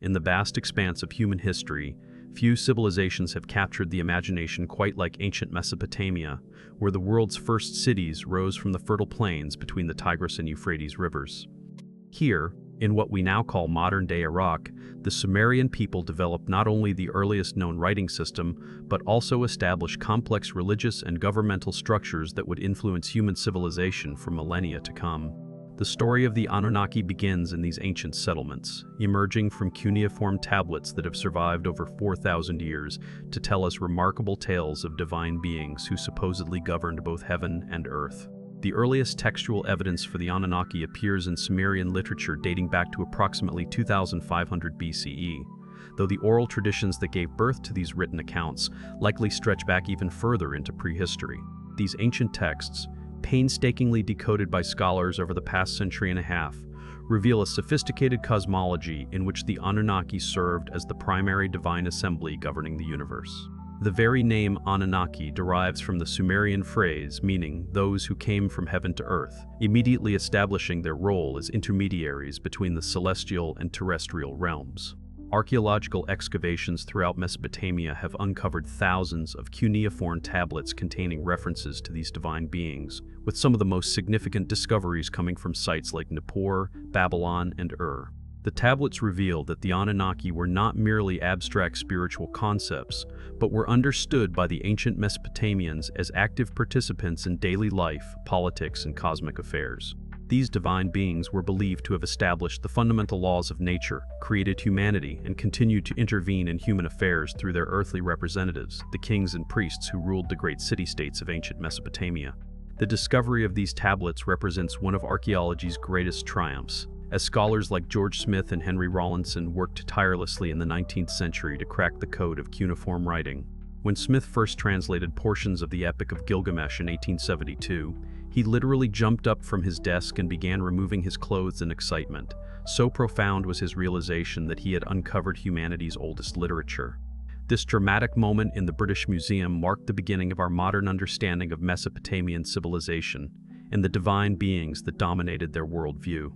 In the vast expanse of human history, few civilizations have captured the imagination quite like ancient Mesopotamia, where the world's first cities rose from the fertile plains between the Tigris and Euphrates rivers. Here, in what we now call modern-day Iraq, the Sumerian people developed not only the earliest known writing system, but also established complex religious and governmental structures that would influence human civilization for millennia to come. The story of the Anunnaki begins in these ancient settlements, emerging from cuneiform tablets that have survived over 4,000 years to tell us remarkable tales of divine beings who supposedly governed both heaven and earth. The earliest textual evidence for the Anunnaki appears in Sumerian literature dating back to approximately 2500 BCE, though the oral traditions that gave birth to these written accounts likely stretch back even further into prehistory. These ancient texts, painstakingly decoded by scholars over the past century and a half, reveal a sophisticated cosmology in which the Anunnaki served as the primary divine assembly governing the universe. The very name Anunnaki derives from the Sumerian phrase meaning those who came from heaven to earth, immediately establishing their role as intermediaries between the celestial and terrestrial realms. Archaeological excavations throughout Mesopotamia have uncovered thousands of cuneiform tablets containing references to these divine beings, with some of the most significant discoveries coming from sites like Nippur, Babylon, and Ur. The tablets reveal that the Anunnaki were not merely abstract spiritual concepts, but were understood by the ancient Mesopotamians as active participants in daily life, politics, and cosmic affairs. These divine beings were believed to have established the fundamental laws of nature, created humanity, and continued to intervene in human affairs through their earthly representatives, the kings and priests who ruled the great city-states of ancient Mesopotamia. The discovery of these tablets represents one of archaeology's greatest triumphs, as scholars like George Smith and Henry Rawlinson worked tirelessly in the 19th century to crack the code of cuneiform writing. When Smith first translated portions of the Epic of Gilgamesh in 1872, he literally jumped up from his desk and began removing his clothes in excitement. So profound was his realization that he had uncovered humanity's oldest literature. This dramatic moment in the British Museum marked the beginning of our modern understanding of Mesopotamian civilization and the divine beings that dominated their worldview.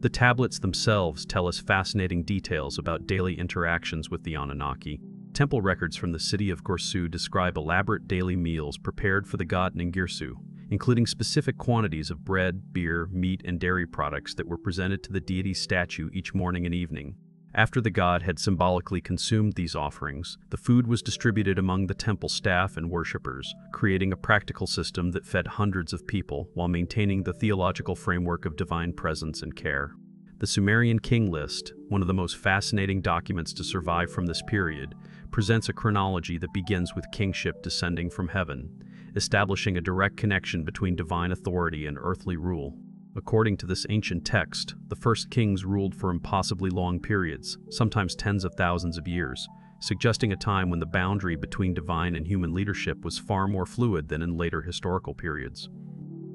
The tablets themselves tell us fascinating details about daily interactions with the Anunnaki. Temple records from the city of Gorsu describe elaborate daily meals prepared for the god Ningirsu, including specific quantities of bread, beer, meat, and dairy products that were presented to the deity's statue each morning and evening. After the god had symbolically consumed these offerings, the food was distributed among the temple staff and worshippers, creating a practical system that fed hundreds of people while maintaining the theological framework of divine presence and care. The Sumerian king list, one of the most fascinating documents to survive from this period, presents a chronology that begins with kingship descending from heaven, establishing a direct connection between divine authority and earthly rule. According to this ancient text, the first kings ruled for impossibly long periods, sometimes tens of thousands of years, suggesting a time when the boundary between divine and human leadership was far more fluid than in later historical periods.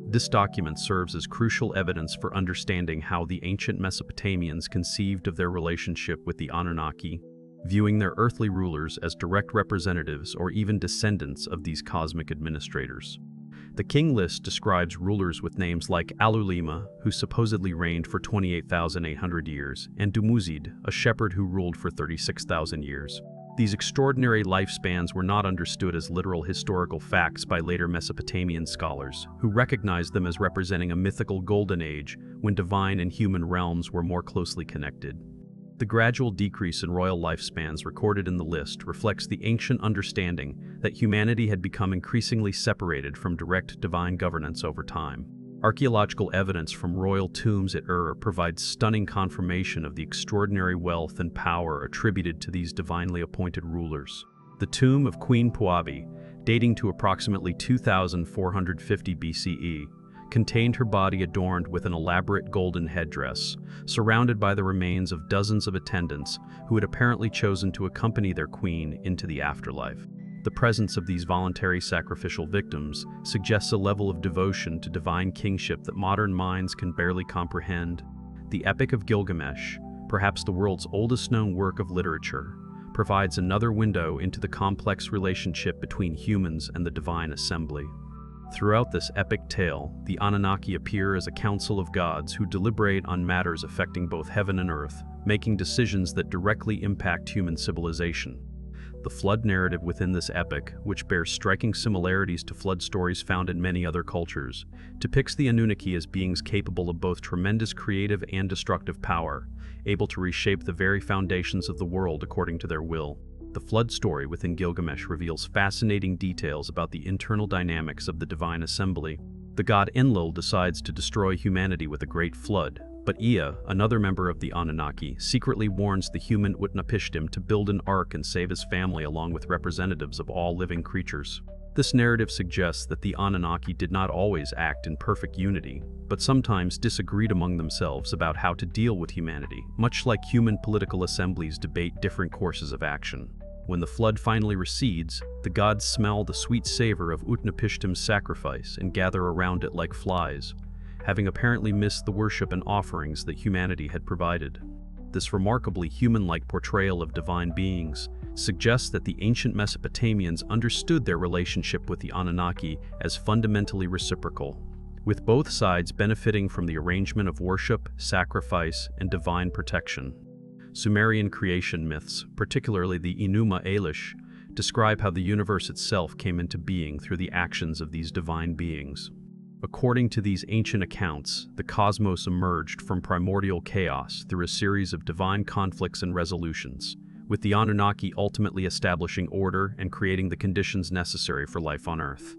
This document serves as crucial evidence for understanding how the ancient Mesopotamians conceived of their relationship with the Anunnaki, viewing their earthly rulers as direct representatives or even descendants of these cosmic administrators. The king list describes rulers with names like Alulima, who supposedly reigned for 28,800 years, and Dumuzid, a shepherd who ruled for 36,000 years. These extraordinary lifespans were not understood as literal historical facts by later Mesopotamian scholars, who recognized them as representing a mythical golden age when divine and human realms were more closely connected. The gradual decrease in royal lifespans recorded in the list reflects the ancient understanding that humanity had become increasingly separated from direct divine governance over time. Archaeological evidence from royal tombs at Ur provides stunning confirmation of the extraordinary wealth and power attributed to these divinely appointed rulers. The tomb of Queen Puabi, dating to approximately 2450 BCE, contained her body adorned with an elaborate golden headdress, surrounded by the remains of dozens of attendants who had apparently chosen to accompany their queen into the afterlife. The presence of these voluntary sacrificial victims suggests a level of devotion to divine kingship that modern minds can barely comprehend. The Epic of Gilgamesh, perhaps the world's oldest known work of literature, provides another window into the complex relationship between humans and the divine assembly. Throughout this epic tale, the Anunnaki appear as a council of gods who deliberate on matters affecting both heaven and earth, making decisions that directly impact human civilization. The flood narrative within this epic, which bears striking similarities to flood stories found in many other cultures, depicts the Annunaki as beings capable of both tremendous creative and destructive power, able to reshape the very foundations of the world according to their will. The flood story within Gilgamesh reveals fascinating details about the internal dynamics of the divine assembly. The god Enlil decides to destroy humanity with a great flood, but Ea, another member of the Anunnaki, secretly warns the human Utnapishtim to build an ark and save his family along with representatives of all living creatures. This narrative suggests that the Anunnaki did not always act in perfect unity, but sometimes disagreed among themselves about how to deal with humanity, much like human political assemblies debate different courses of action. When the flood finally recedes, the gods smell the sweet savor of Utnapishtim's sacrifice and gather around it like flies, having apparently missed the worship and offerings that humanity had provided. This remarkably human-like portrayal of divine beings suggests that the ancient Mesopotamians understood their relationship with the Anunnaki as fundamentally reciprocal, with both sides benefiting from the arrangement of worship, sacrifice, and divine protection. Sumerian creation myths, particularly the Enuma Elish, describe how the universe itself came into being through the actions of these divine beings. According to these ancient accounts, the cosmos emerged from primordial chaos through a series of divine conflicts and resolutions, with the Anunnaki ultimately establishing order and creating the conditions necessary for life on Earth.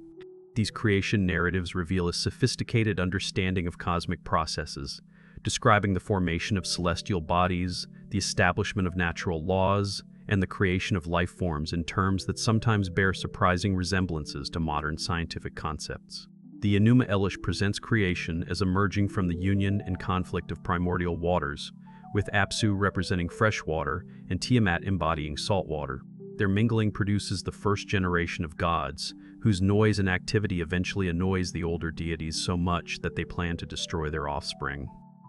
These creation narratives reveal a sophisticated understanding of cosmic processes, describing the formation of celestial bodies, the establishment of natural laws, and the creation of life forms in terms that sometimes bear surprising resemblances to modern scientific concepts. The Enuma Elish presents creation as emerging from the union and conflict of primordial waters, with Apsu representing fresh water and Tiamat embodying salt water. Their mingling produces the first generation of gods, whose noise and activity eventually annoys the older deities so much that they plan to destroy their offspring.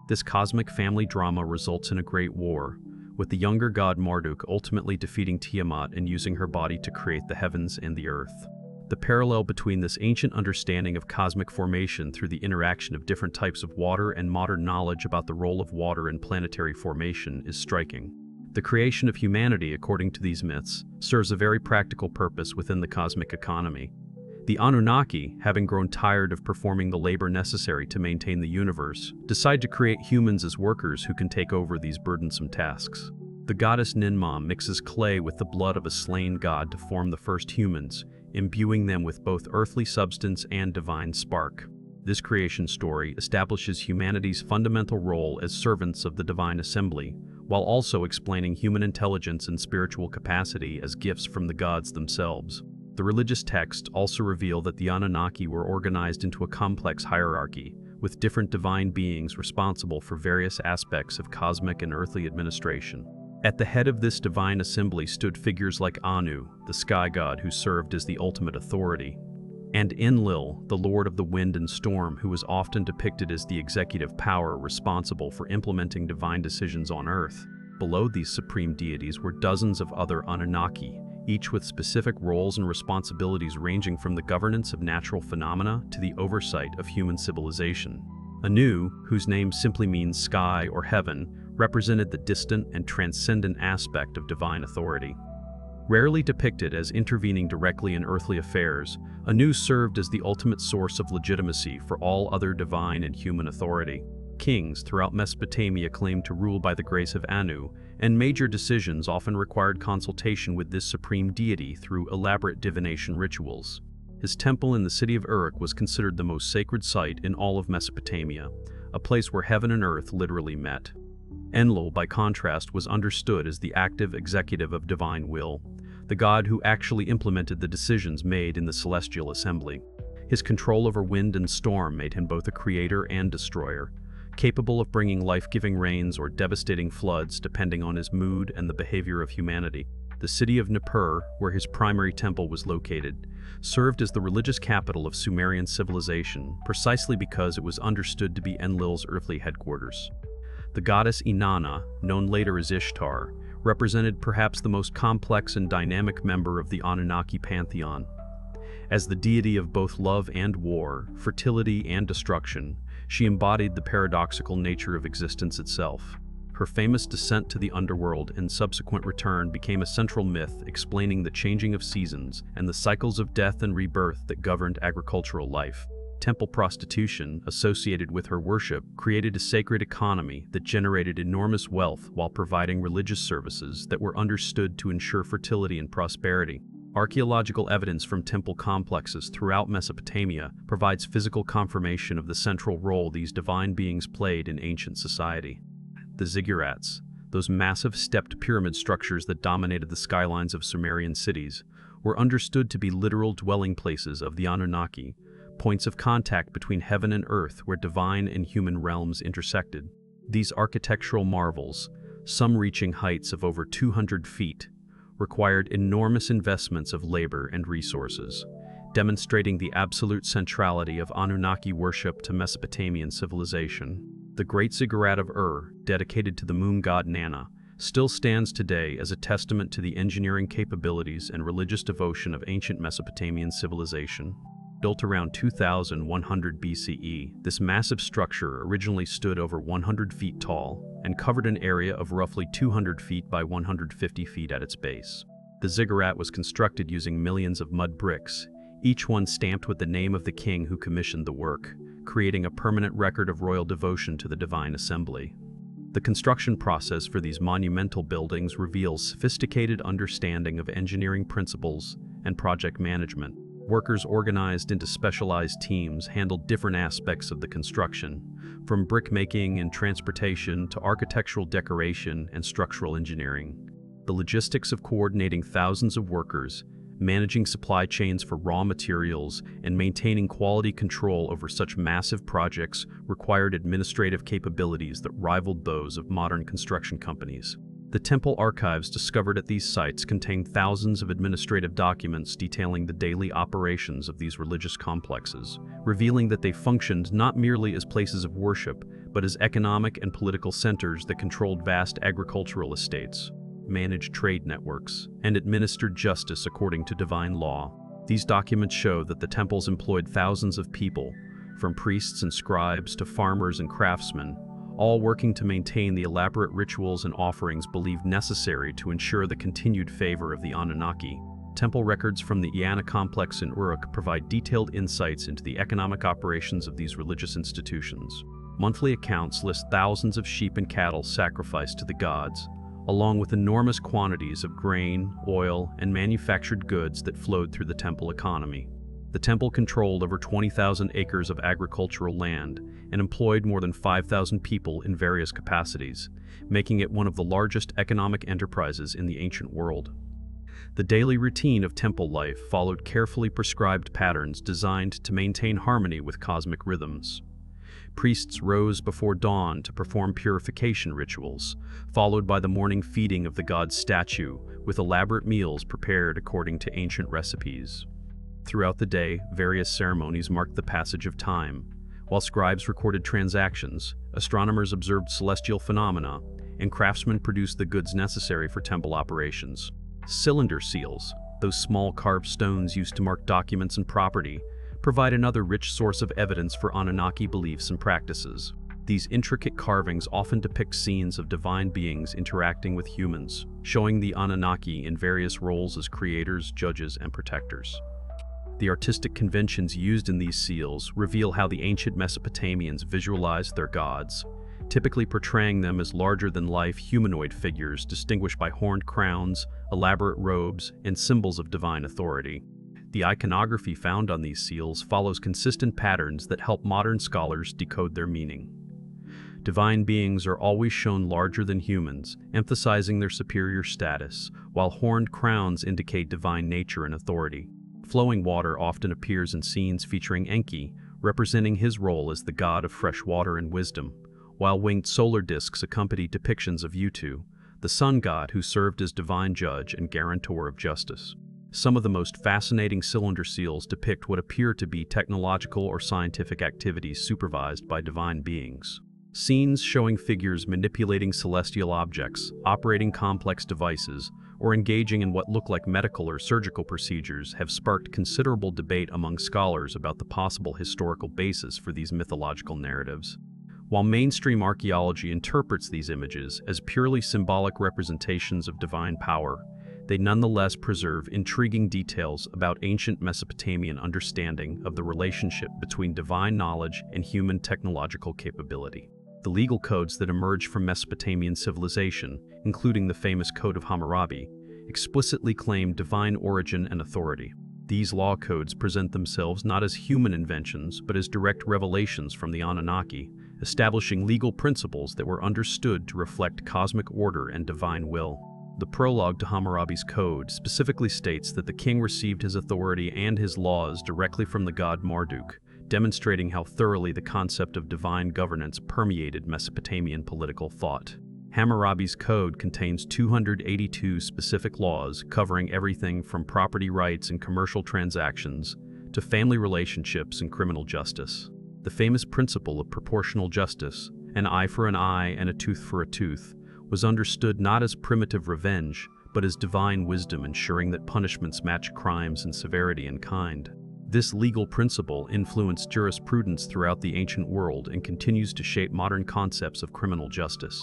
This cosmic family drama results in a great war, with the younger god Marduk ultimately defeating Tiamat and using her body to create the heavens and the earth. The parallel between this ancient understanding of cosmic formation through the interaction of different types of water and modern knowledge about the role of water in planetary formation is striking. The creation of humanity, according to these myths, serves a very practical purpose within the cosmic economy. The Anunnaki, having grown tired of performing the labor necessary to maintain the universe, decide to create humans as workers who can take over these burdensome tasks. The goddess Ninmah mixes clay with the blood of a slain god to form the first humans, imbuing them with both earthly substance and divine spark. This creation story establishes humanity's fundamental role as servants of the divine assembly, while also explaining human intelligence and spiritual capacity as gifts from the gods themselves. The religious texts also reveal that the Anunnaki were organized into a complex hierarchy, with different divine beings responsible for various aspects of cosmic and earthly administration. At the head of this divine assembly stood figures like Anu, the sky god who served as the ultimate authority, and Enlil, the lord of the wind and storm, who was often depicted as the executive power responsible for implementing divine decisions on Earth. Below these supreme deities were dozens of other Anunnaki, each with specific roles and responsibilities ranging from the governance of natural phenomena to the oversight of human civilization. Anu, whose name simply means sky or heaven, represented the distant and transcendent aspect of divine authority. Rarely depicted as intervening directly in earthly affairs, Anu served as the ultimate source of legitimacy for all other divine and human authority. Kings throughout Mesopotamia claimed to rule by the grace of Anu, and major decisions often required consultation with this supreme deity through elaborate divination rituals. His temple in the city of Uruk was considered the most sacred site in all of Mesopotamia, a place where heaven and earth literally met. Enlil, by contrast, was understood as the active executive of divine will, the god who actually implemented the decisions made in the celestial assembly. His control over wind and storm made him both a creator and destroyer, capable of bringing life-giving rains or devastating floods depending on his mood and the behavior of humanity. The city of Nippur, where his primary temple was located, served as the religious capital of Sumerian civilization precisely because it was understood to be Enlil's earthly headquarters. The goddess Inanna, known later as Ishtar, represented perhaps the most complex and dynamic member of the Anunnaki pantheon. As the deity of both love and war, fertility and destruction, she embodied the paradoxical nature of existence itself. Her famous descent to the underworld and subsequent return became a central myth explaining the changing of seasons and the cycles of death and rebirth that governed agricultural life. Temple prostitution, associated with her worship, created a sacred economy that generated enormous wealth while providing religious services that were understood to ensure fertility and prosperity. Archaeological evidence from temple complexes throughout Mesopotamia provides physical confirmation of the central role these divine beings played in ancient society. The ziggurats, those massive stepped pyramid structures that dominated the skylines of Sumerian cities, were understood to be literal dwelling places of the Annunaki, points of contact between heaven and earth where divine and human realms intersected. These architectural marvels, some reaching heights of over 200 feet, required enormous investments of labor and resources, demonstrating the absolute centrality of Anunnaki worship to Mesopotamian civilization. The Great Ziggurat of dedicated to the moon god Nana, still stands today as a testament to the engineering capabilities and religious devotion of ancient Mesopotamian civilization. Built around 2100 BCE, this massive structure originally stood over 100 feet tall and covered an area of roughly 200 feet by 150 feet at its base. The ziggurat was constructed using millions of mud bricks, each one stamped with the name of the king who commissioned the work, creating a permanent record of royal devotion to the divine assembly. The construction process for these monumental buildings reveals sophisticated understanding of engineering principles and project management. Workers organized into specialized teams handled different aspects of the construction, from brickmaking and transportation to architectural decoration and structural engineering. The logistics of coordinating thousands of workers, managing supply chains for raw materials, and maintaining quality control over such massive projects required administrative capabilities that rivaled those of modern construction companies. The temple archives discovered at these sites contain thousands of administrative documents detailing the daily operations of these religious complexes, revealing that they functioned not merely as places of worship, but as economic and political centers that controlled vast agricultural estates, managed trade networks, and administered justice according to divine law. These documents show that the temples employed thousands of people, from priests and scribes to farmers and craftsmen, all working to maintain the elaborate rituals and offerings believed necessary to ensure the continued favor of the Anunnaki. Temple records from the Iana complex in Uruk provide detailed insights into the economic operations of these religious institutions. Monthly accounts list thousands of sheep and cattle sacrificed to the gods, along with enormous quantities of grain, oil, and manufactured goods that flowed through the temple economy. The temple controlled over 20,000 acres of agricultural land and employed more than 5,000 people in various capacities, making it one of the largest economic enterprises in the ancient world. The daily routine of temple life followed carefully prescribed patterns designed to maintain harmony with cosmic rhythms. Priests rose before dawn to perform purification rituals, followed by the morning feeding of the god's statue, with elaborate meals prepared according to ancient recipes. Throughout the day, various ceremonies marked the passage of time. While scribes recorded transactions, astronomers observed celestial phenomena, and craftsmen produced the goods necessary for temple operations. Cylinder seals, those small carved stones used to mark documents and property, provide another rich source of evidence for Anunnaki beliefs and practices. These intricate carvings often depict scenes of divine beings interacting with humans, showing the Anunnaki in various roles as creators, judges, and protectors. The artistic conventions used in these seals reveal how the ancient Mesopotamians visualized their gods, typically portraying them as larger-than-life humanoid figures distinguished by horned crowns, elaborate robes, and symbols of divine authority. The iconography found on these seals follows consistent patterns that help modern scholars decode their meaning. Divine beings are always shown larger than humans, emphasizing their superior status, while horned crowns indicate divine nature and authority. Flowing water often appears in scenes featuring Enki, representing his role as the god of fresh water and wisdom, while winged solar discs accompany depictions of Utu, the sun god who served as divine judge and guarantor of justice. Some of the most fascinating cylinder seals depict what appear to be technological or scientific activities supervised by divine beings. Scenes showing figures manipulating celestial objects, operating complex devices, or engaging in what look like medical or surgical procedures have sparked considerable debate among scholars about the possible historical basis for these mythological narratives. While mainstream archaeology interprets these images as purely symbolic representations of divine power, they nonetheless preserve intriguing details about ancient Mesopotamian understanding of the relationship between divine knowledge and human technological capability. The legal codes that emerge from Mesopotamian civilization, including the famous Code of Hammurabi, explicitly claim divine origin and authority. These law codes present themselves not as human inventions, but as direct revelations from the Anunnaki, establishing legal principles that were understood to reflect cosmic order and divine will. The prologue to Hammurabi's code specifically states that the king received his authority and his laws directly from the god Marduk, demonstrating how thoroughly the concept of divine governance permeated Mesopotamian political thought. Hammurabi's code contains 282 specific laws covering everything from property rights and commercial transactions to family relationships and criminal justice. The famous principle of proportional justice, an eye for an eye and a tooth for a tooth, was understood not as primitive revenge, but as divine wisdom ensuring that punishments match crimes in severity and kind. This legal principle influenced jurisprudence throughout the ancient world and continues to shape modern concepts of criminal justice.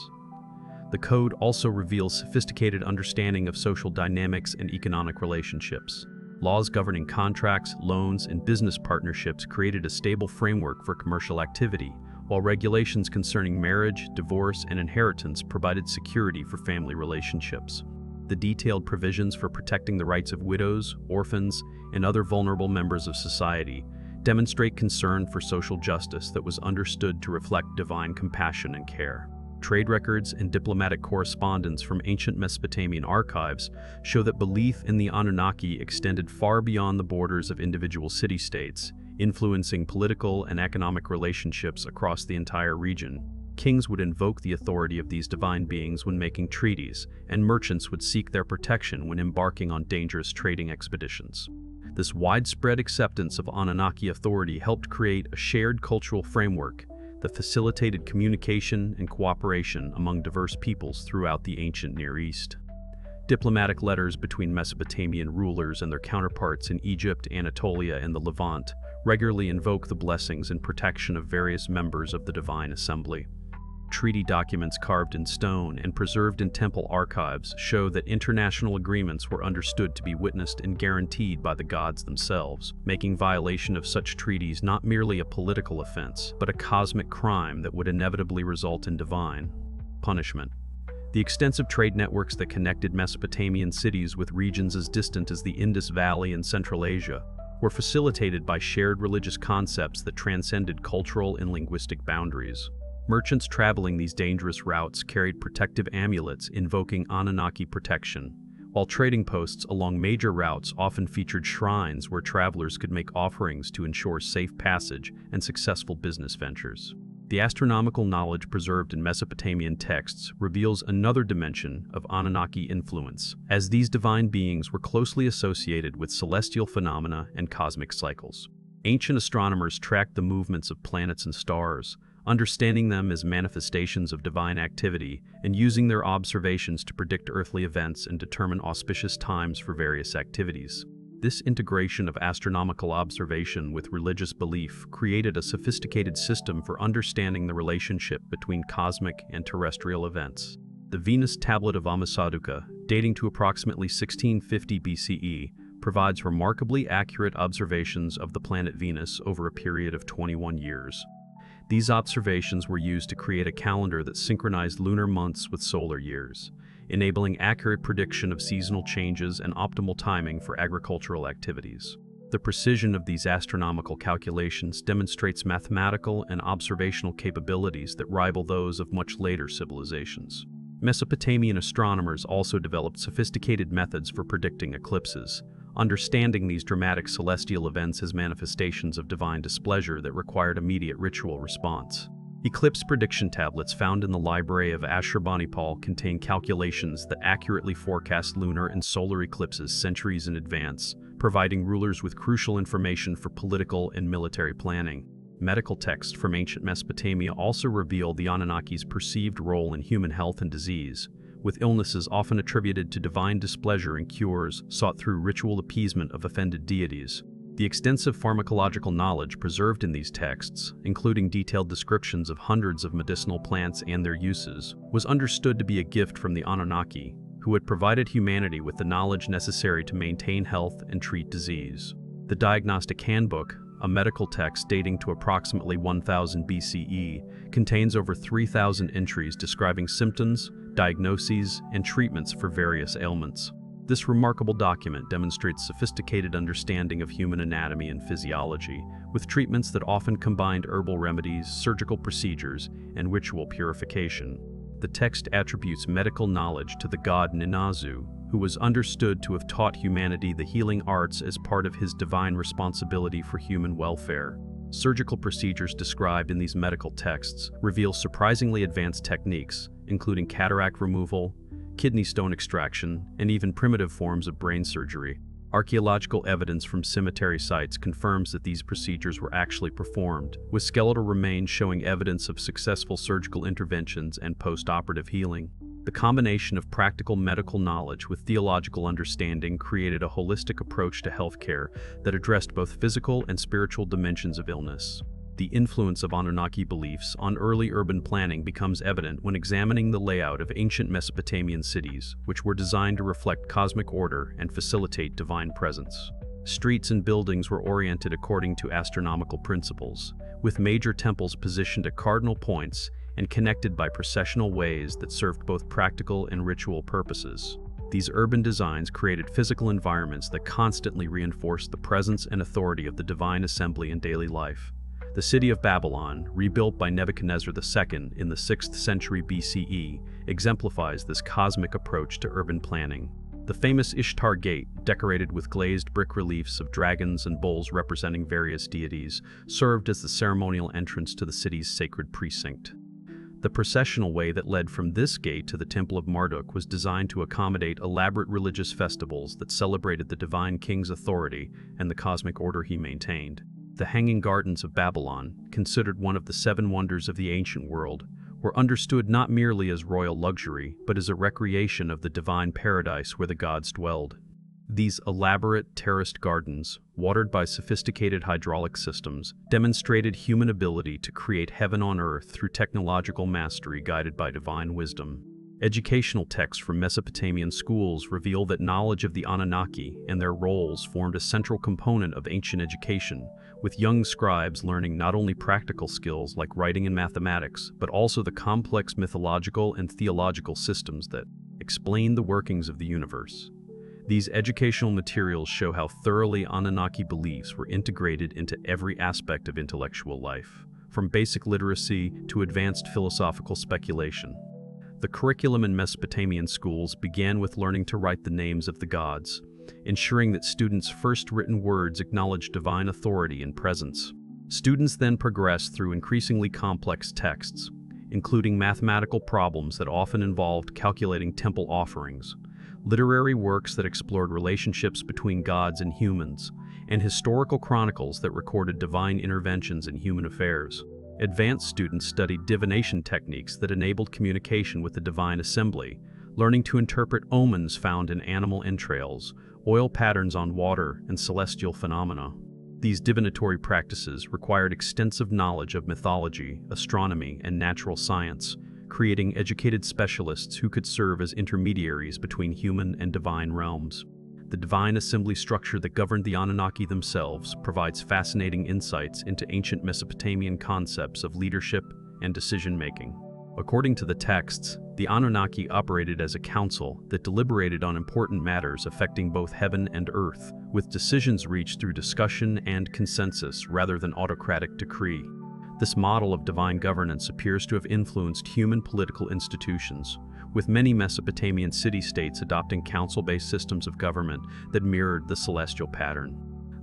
The code also reveals sophisticated understanding of social dynamics and economic relationships. Laws governing contracts, loans, and business partnerships created a stable framework for commercial activity, while regulations concerning marriage, divorce, and inheritance provided security for family relationships. The detailed provisions for protecting the rights of widows, orphans, and other vulnerable members of society demonstrate concern for social justice that was understood to reflect divine compassion and care. Trade records and diplomatic correspondence from ancient Mesopotamian archives show that belief in the Anunnaki extended far beyond the borders of individual city-states, influencing political and economic relationships across the entire region. Kings would invoke the authority of these divine beings when making treaties, and merchants would seek their protection when embarking on dangerous trading expeditions. This widespread acceptance of Anunnaki authority helped create a shared cultural framework that facilitated communication and cooperation among diverse peoples throughout the ancient Near East. Diplomatic letters between Mesopotamian rulers and their counterparts in Egypt, Anatolia, and the Levant regularly invoke the blessings and protection of various members of the divine assembly. Treaty documents carved in stone and preserved in temple archives show that international agreements were understood to be witnessed and guaranteed by the gods themselves, making violation of such treaties not merely a political offense, but a cosmic crime that would inevitably result in divine punishment. The extensive trade networks that connected Mesopotamian cities with regions as distant as the Indus Valley and Central Asia were facilitated by shared religious concepts that transcended cultural and linguistic boundaries. Merchants traveling these dangerous routes carried protective amulets invoking Anunnaki protection, while trading posts along major routes often featured shrines where travelers could make offerings to ensure safe passage and successful business ventures. The astronomical knowledge preserved in Mesopotamian texts reveals another dimension of Anunnaki influence, as these divine beings were closely associated with celestial phenomena and cosmic cycles. Ancient astronomers tracked the movements of planets and stars, understanding them as manifestations of divine activity and using their observations to predict earthly events and determine auspicious times for various activities. This integration of astronomical observation with religious belief created a sophisticated system for understanding the relationship between cosmic and terrestrial events. The Venus tablet of Ammisaduqa, dating to approximately 1650 BCE, provides remarkably accurate observations of the planet Venus over a period of 21 years. These observations were used to create a calendar that synchronized lunar months with solar years, enabling accurate prediction of seasonal changes and optimal timing for agricultural activities. The precision of these astronomical calculations demonstrates mathematical and observational capabilities that rival those of much later civilizations. Mesopotamian astronomers also developed sophisticated methods for predicting eclipses, understanding these dramatic celestial events as manifestations of divine displeasure that required immediate ritual response. Eclipse prediction tablets found in the library of Ashurbanipal contain calculations that accurately forecast lunar and solar eclipses centuries in advance, providing rulers with crucial information for political and military planning. Medical texts from ancient Mesopotamia also reveal the Anunnaki's perceived role in human health and disease, with illnesses often attributed to divine displeasure and cures sought through ritual appeasement of offended deities. The extensive pharmacological knowledge preserved in these texts, including detailed descriptions of hundreds of medicinal plants and their uses, was understood to be a gift from the Anunnaki, who had provided humanity with the knowledge necessary to maintain health and treat disease. The Diagnostic Handbook, a medical text dating to approximately 1000 BCE, contains over 3,000 entries describing symptoms, diagnoses, and treatments for various ailments. This remarkable document demonstrates sophisticated understanding of human anatomy and physiology, with treatments that often combined herbal remedies, surgical procedures, and ritual purification. The text attributes medical knowledge to the god Ninazu, who was understood to have taught humanity the healing arts as part of his divine responsibility for human welfare. Surgical procedures described in these medical texts reveal surprisingly advanced techniques, including cataract removal, kidney stone extraction, and even primitive forms of brain surgery. Archaeological evidence from cemetery sites confirms that these procedures were actually performed, with skeletal remains showing evidence of successful surgical interventions and post-operative healing. The combination of practical medical knowledge with theological understanding created a holistic approach to healthcare that addressed both physical and spiritual dimensions of illness. The influence of Anunnaki beliefs on early urban planning becomes evident when examining the layout of ancient Mesopotamian cities, which were designed to reflect cosmic order and facilitate divine presence. Streets and buildings were oriented according to astronomical principles, with major temples positioned at cardinal points and connected by processional ways that served both practical and ritual purposes. These urban designs created physical environments that constantly reinforced the presence and authority of the divine assembly in daily life. The city of Babylon, rebuilt by Nebuchadnezzar II in the 6th century BCE, exemplifies this cosmic approach to urban planning. The famous Ishtar Gate, decorated with glazed brick reliefs of dragons and bulls representing various deities, served as the ceremonial entrance to the city's sacred precinct. The processional way that led from this gate to the Temple of Marduk was designed to accommodate elaborate religious festivals that celebrated the divine king's authority and the cosmic order he maintained. The Hanging Gardens of Babylon, considered one of the 7 wonders of the ancient world, were understood not merely as royal luxury, but as a recreation of the divine paradise where the gods dwelled. These elaborate terraced gardens, watered by sophisticated hydraulic systems, demonstrated human ability to create heaven on earth through technological mastery guided by divine wisdom. Educational texts from Mesopotamian schools reveal that knowledge of the Anunnaki and their roles formed a central component of ancient education, with young scribes learning not only practical skills like writing and mathematics, but also the complex mythological and theological systems that explain the workings of the universe. These educational materials show how thoroughly Anunnaki beliefs were integrated into every aspect of intellectual life, from basic literacy to advanced philosophical speculation. The curriculum in Mesopotamian schools began with learning to write the names of the gods, ensuring that students' first written words acknowledged divine authority and presence. Students then progressed through increasingly complex texts, including mathematical problems that often involved calculating temple offerings, literary works that explored relationships between gods and humans, and historical chronicles that recorded divine interventions in human affairs. Advanced students studied divination techniques that enabled communication with the divine assembly, learning to interpret omens found in animal entrails, oil patterns on water, and celestial phenomena. These divinatory practices required extensive knowledge of mythology, astronomy, and natural science, creating educated specialists who could serve as intermediaries between human and divine realms. The divine assembly structure that governed the Anunnaki themselves provides fascinating insights into ancient Mesopotamian concepts of leadership and decision-making. According to the texts, the Anunnaki operated as a council that deliberated on important matters affecting both heaven and earth, with decisions reached through discussion and consensus rather than autocratic decree. This model of divine governance appears to have influenced human political institutions, with many Mesopotamian city-states adopting council-based systems of government that mirrored the celestial pattern.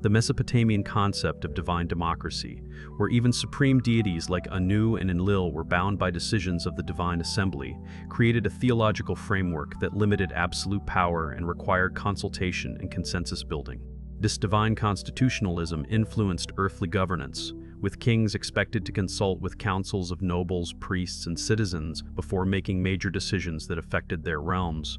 The Mesopotamian concept of divine democracy, where even supreme deities like Anu and Enlil were bound by decisions of the divine assembly, created a theological framework that limited absolute power and required consultation and consensus building. This divine constitutionalism influenced earthly governance, with kings expected to consult with councils of nobles, priests, and citizens before making major decisions that affected their realms.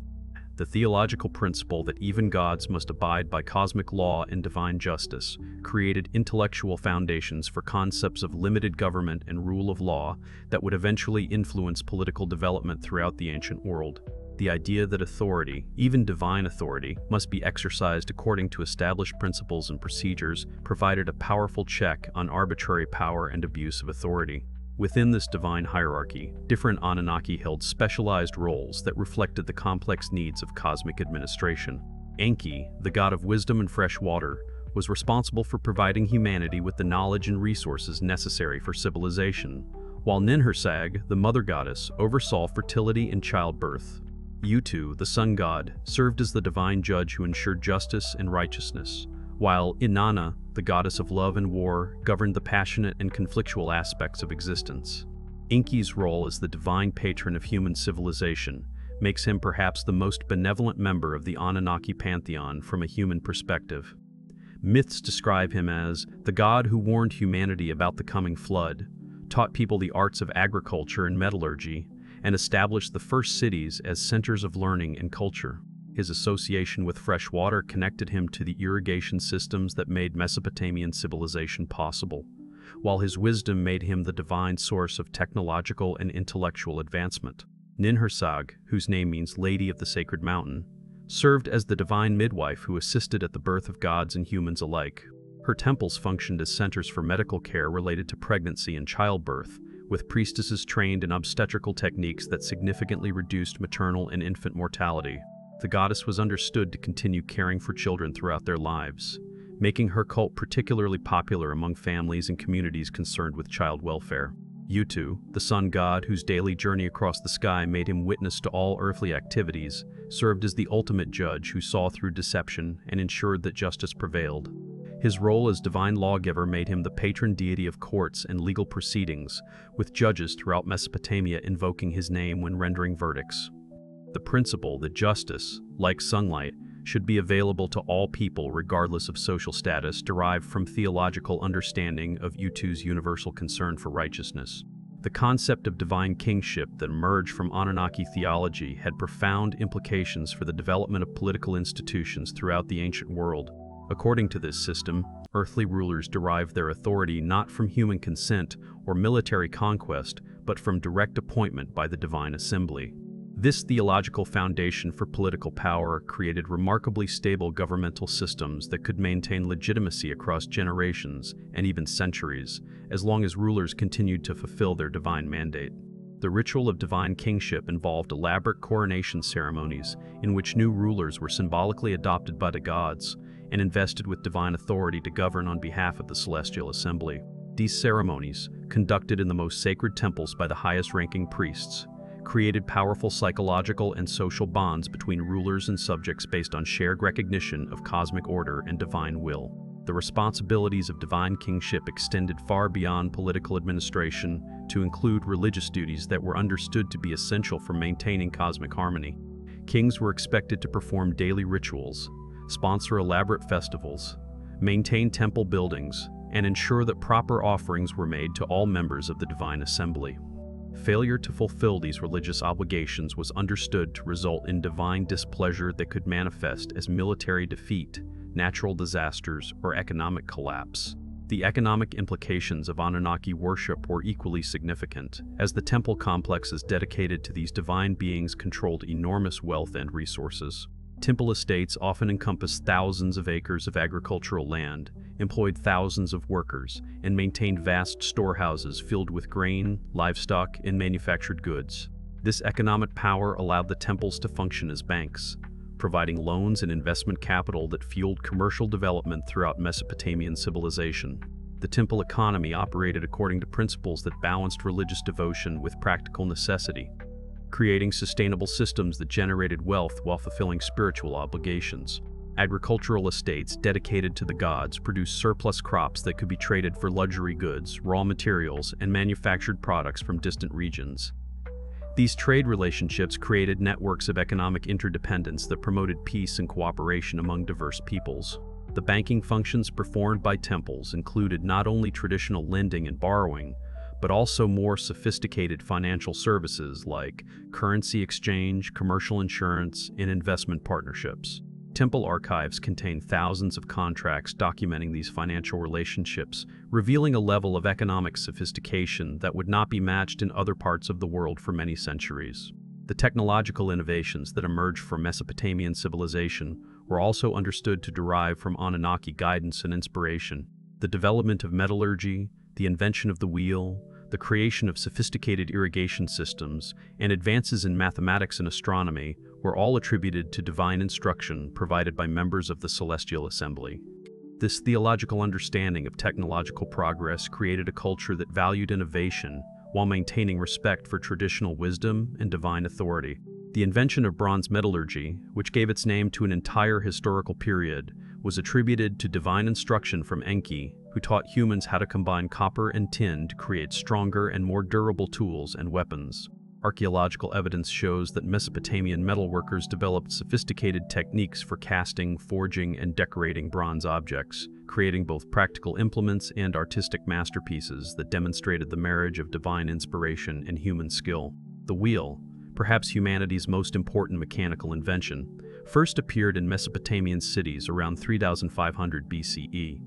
The theological principle that even gods must abide by cosmic law and divine justice created intellectual foundations for concepts of limited government and rule of law that would eventually influence political development throughout the ancient world. The idea that authority, even divine authority, must be exercised according to established principles and procedures provided a powerful check on arbitrary power and abuse of authority. Within this divine hierarchy, different Anunnaki held specialized roles that reflected the complex needs of cosmic administration. Enki, the god of wisdom and fresh water, was responsible for providing humanity with the knowledge and resources necessary for civilization, while Ninhursag, the mother goddess, oversaw fertility and childbirth. Utu, the sun god, served as the divine judge who ensured justice and righteousness, while Inanna, the goddess of love and war, governed the passionate and conflictual aspects of existence. Enki's role as the divine patron of human civilization makes him perhaps the most benevolent member of the Anunnaki pantheon from a human perspective. Myths describe him as the god who warned humanity about the coming flood, taught people the arts of agriculture and metallurgy, and established the first cities as centers of learning and culture. His association with fresh water connected him to the irrigation systems that made Mesopotamian civilization possible, while his wisdom made him the divine source of technological and intellectual advancement. Ninhursag, whose name means Lady of the Sacred Mountain, served as the divine midwife who assisted at the birth of gods and humans alike. Her temples functioned as centers for medical care related to pregnancy and childbirth, with priestesses trained in obstetrical techniques that significantly reduced maternal and infant mortality. The goddess was understood to continue caring for children throughout their lives, making her cult particularly popular among families and communities concerned with child welfare. Utu, the sun god whose daily journey across the sky made him witness to all earthly activities, served as the ultimate judge who saw through deception and ensured that justice prevailed. His role as divine lawgiver made him the patron deity of courts and legal proceedings, with judges throughout Mesopotamia invoking his name when rendering verdicts. The principle that justice, like sunlight, should be available to all people regardless of social status derived from theological understanding of Utu's universal concern for righteousness. The concept of divine kingship that emerged from Anunnaki theology had profound implications for the development of political institutions throughout the ancient world. According to this system, earthly rulers derived their authority not from human consent or military conquest, but from direct appointment by the divine assembly. This theological foundation for political power created remarkably stable governmental systems that could maintain legitimacy across generations and even centuries, as long as rulers continued to fulfill their divine mandate. The ritual of divine kingship involved elaborate coronation ceremonies in which new rulers were symbolically adopted by the gods and invested with divine authority to govern on behalf of the celestial assembly. These ceremonies, conducted in the most sacred temples by the highest-ranking priests, created powerful psychological and social bonds between rulers and subjects based on shared recognition of cosmic order and divine will. The responsibilities of divine kingship extended far beyond political administration to include religious duties that were understood to be essential for maintaining cosmic harmony. Kings were expected to perform daily rituals, sponsor elaborate festivals, maintain temple buildings, and ensure that proper offerings were made to all members of the divine assembly. Failure to fulfill these religious obligations was understood to result in divine displeasure that could manifest as military defeat, natural disasters, or economic collapse. The economic implications of Anunnaki worship were equally significant, as the temple complexes dedicated to these divine beings controlled enormous wealth and resources. Temple estates often encompassed thousands of acres of agricultural land, employed thousands of workers, and maintained vast storehouses filled with grain, livestock, and manufactured goods. This economic power allowed the temples to function as banks, providing loans and investment capital that fueled commercial development throughout Mesopotamian civilization. The temple economy operated according to principles that balanced religious devotion with practical necessity, creating sustainable systems that generated wealth while fulfilling spiritual obligations. Agricultural estates dedicated to the gods produced surplus crops that could be traded for luxury goods, raw materials, and manufactured products from distant regions. These trade relationships created networks of economic interdependence that promoted peace and cooperation among diverse peoples. The banking functions performed by temples included not only traditional lending and borrowing, but also more sophisticated financial services like currency exchange, commercial insurance, and investment partnerships. Temple archives contain thousands of contracts documenting these financial relationships, revealing a level of economic sophistication that would not be matched in other parts of the world for many centuries. The technological innovations that emerged from Mesopotamian civilization were also understood to derive from Anunnaki guidance and inspiration. The development of metallurgy, the invention of the wheel, the creation of sophisticated irrigation systems, and advances in mathematics and astronomy were all attributed to divine instruction provided by members of the Celestial Assembly. This theological understanding of technological progress created a culture that valued innovation while maintaining respect for traditional wisdom and divine authority. The invention of bronze metallurgy, which gave its name to an entire historical period, was attributed to divine instruction from Enki, who taught humans how to combine copper and tin to create stronger and more durable tools and weapons. Archaeological evidence shows that Mesopotamian metalworkers developed sophisticated techniques for casting, forging, and decorating bronze objects, creating both practical implements and artistic masterpieces that demonstrated the marriage of divine inspiration and human skill. The wheel, perhaps humanity's most important mechanical invention, first appeared in Mesopotamian cities around 3500 BCE.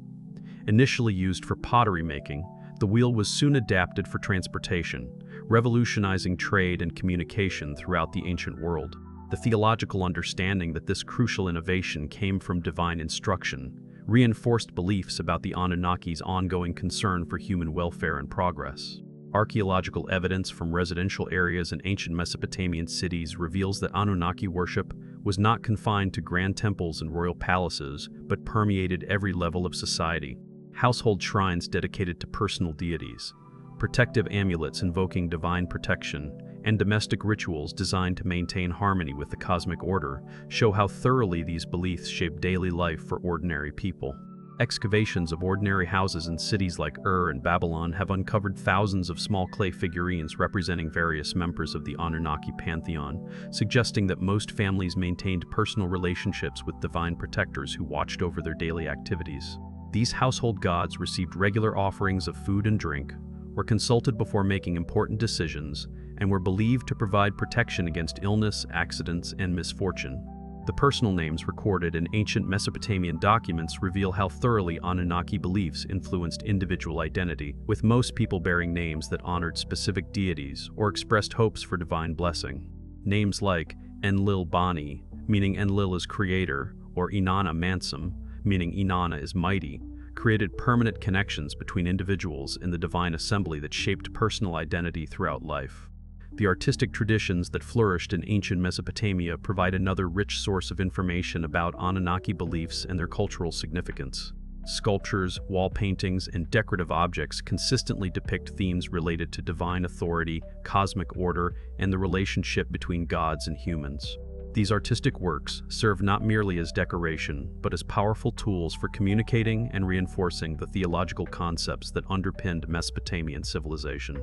Initially used for pottery making, the wheel was soon adapted for transportation, revolutionizing trade and communication throughout the ancient world. The theological understanding that this crucial innovation came from divine instruction reinforced beliefs about the Anunnaki's ongoing concern for human welfare and progress. Archaeological evidence from residential areas in ancient Mesopotamian cities reveals that Anunnaki worship was not confined to grand temples and royal palaces, but permeated every level of society. Household shrines dedicated to personal deities, protective amulets invoking divine protection, and domestic rituals designed to maintain harmony with the cosmic order show how thoroughly these beliefs shape daily life for ordinary people. Excavations of ordinary houses in cities like Ur and Babylon have uncovered thousands of small clay figurines representing various members of the Anunnaki pantheon, suggesting that most families maintained personal relationships with divine protectors who watched over their daily activities. These household gods received regular offerings of food and drink, were consulted before making important decisions, and were believed to provide protection against illness, accidents, and misfortune. The personal names recorded in ancient Mesopotamian documents reveal how thoroughly Anunnaki beliefs influenced individual identity, with most people bearing names that honored specific deities or expressed hopes for divine blessing. Names like Enlil Bani, meaning Enlil is creator, or Inanna Mansum, meaning Inanna is mighty, created permanent connections between individuals in the divine assembly that shaped personal identity throughout life. The artistic traditions that flourished in ancient Mesopotamia provide another rich source of information about Anunnaki beliefs and their cultural significance. Sculptures, wall paintings, and decorative objects consistently depict themes related to divine authority, cosmic order, and the relationship between gods and humans. These artistic works serve not merely as decoration, but as powerful tools for communicating and reinforcing the theological concepts that underpinned Mesopotamian civilization.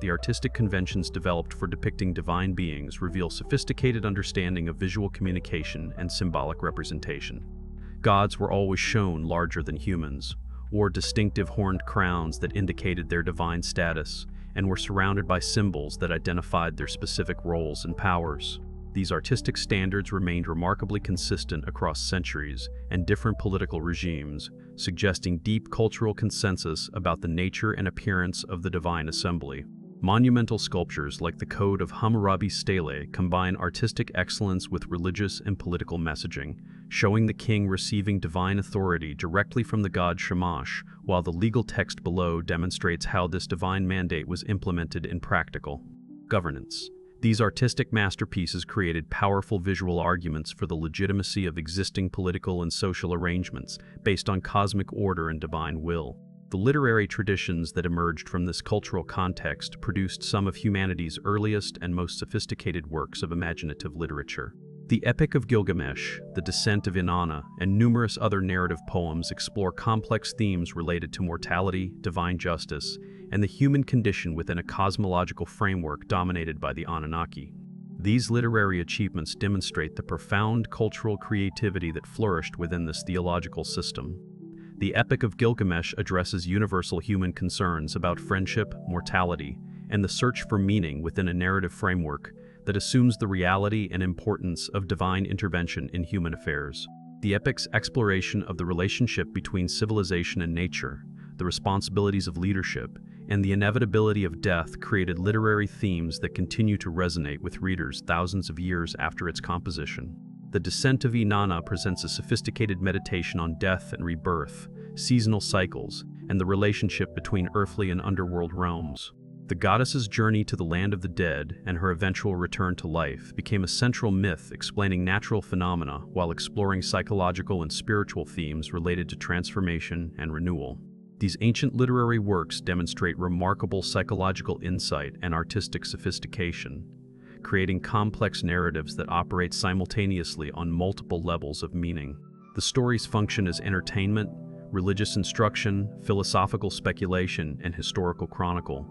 The artistic conventions developed for depicting divine beings reveal sophisticated understanding of visual communication and symbolic representation. Gods were always shown larger than humans, wore distinctive horned crowns that indicated their divine status, and were surrounded by symbols that identified their specific roles and powers. These artistic standards remained remarkably consistent across centuries and different political regimes, suggesting deep cultural consensus about the nature and appearance of the divine assembly. Monumental sculptures like the Code of Hammurabi Stele combine artistic excellence with religious and political messaging, showing the king receiving divine authority directly from the god Shamash, while the legal text below demonstrates how this divine mandate was implemented in practical governance. These artistic masterpieces created powerful visual arguments for the legitimacy of existing political and social arrangements based on cosmic order and divine will. The literary traditions that emerged from this cultural context produced some of humanity's earliest and most sophisticated works of imaginative literature. The Epic of Gilgamesh, The Descent of Inanna, and numerous other narrative poems explore complex themes related to mortality, divine justice, and the human condition within a cosmological framework dominated by the Anunnaki. These literary achievements demonstrate the profound cultural creativity that flourished within this theological system. The Epic of Gilgamesh addresses universal human concerns about friendship, mortality, and the search for meaning within a narrative framework that assumes the reality and importance of divine intervention in human affairs. The epic's exploration of the relationship between civilization and nature, the responsibilities of leadership, and the inevitability of death created literary themes that continue to resonate with readers thousands of years after its composition. The Descent of Inanna presents a sophisticated meditation on death and rebirth, seasonal cycles, and the relationship between earthly and underworld realms. The goddess's journey to the land of the dead and her eventual return to life became a central myth explaining natural phenomena while exploring psychological and spiritual themes related to transformation and renewal. These ancient literary works demonstrate remarkable psychological insight and artistic sophistication, creating complex narratives that operate simultaneously on multiple levels of meaning. The stories function as entertainment, religious instruction, philosophical speculation, and historical chronicle,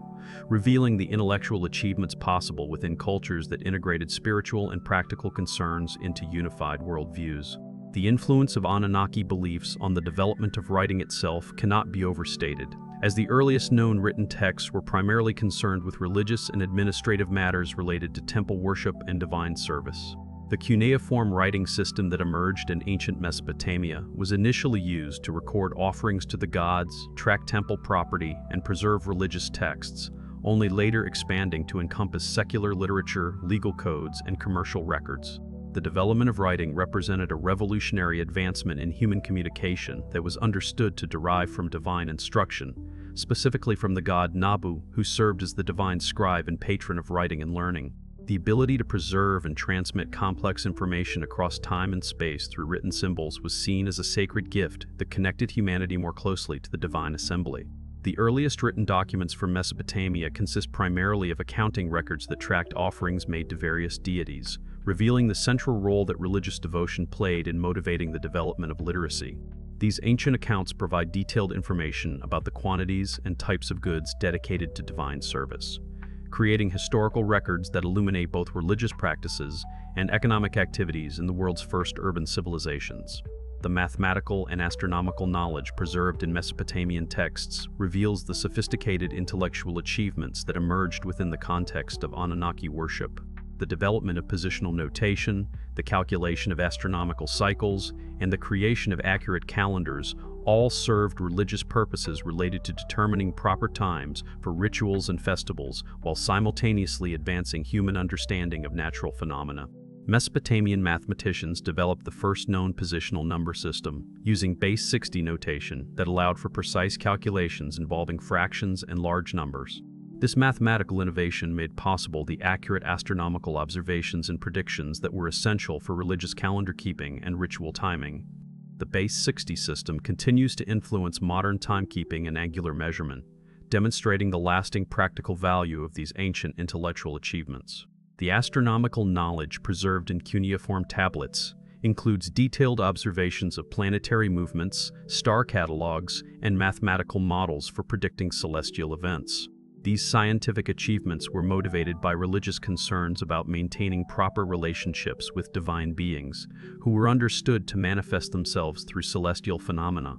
revealing the intellectual achievements possible within cultures that integrated spiritual and practical concerns into unified worldviews. The influence of Anunnaki beliefs on the development of writing itself cannot be overstated, as the earliest known written texts were primarily concerned with religious and administrative matters related to temple worship and divine service. The cuneiform writing system that emerged in ancient Mesopotamia was initially used to record offerings to the gods, track temple property, and preserve religious texts, only later expanding to encompass secular literature, legal codes, and commercial records. The development of writing represented a revolutionary advancement in human communication that was understood to derive from divine instruction, specifically from the god Nabu, who served as the divine scribe and patron of writing and learning. The ability to preserve and transmit complex information across time and space through written symbols was seen as a sacred gift that connected humanity more closely to the divine assembly. The earliest written documents from Mesopotamia consist primarily of accounting records that tracked offerings made to various deities, revealing the central role that religious devotion played in motivating the development of literacy. These ancient accounts provide detailed information about the quantities and types of goods dedicated to divine service, creating historical records that illuminate both religious practices and economic activities in the world's first urban civilizations. The mathematical and astronomical knowledge preserved in Mesopotamian texts reveals the sophisticated intellectual achievements that emerged within the context of Anunnaki worship. The development of positional notation, the calculation of astronomical cycles, and the creation of accurate calendars all served religious purposes related to determining proper times for rituals and festivals while simultaneously advancing human understanding of natural phenomena. Mesopotamian mathematicians developed the first known positional number system, using base 60 notation that allowed for precise calculations involving fractions and large numbers. This mathematical innovation made possible the accurate astronomical observations and predictions that were essential for religious calendar keeping and ritual timing. The base 60 system continues to influence modern timekeeping and angular measurement, demonstrating the lasting practical value of these ancient intellectual achievements. The astronomical knowledge preserved in cuneiform tablets includes detailed observations of planetary movements, star catalogs, and mathematical models for predicting celestial events. These scientific achievements were motivated by religious concerns about maintaining proper relationships with divine beings, who were understood to manifest themselves through celestial phenomena,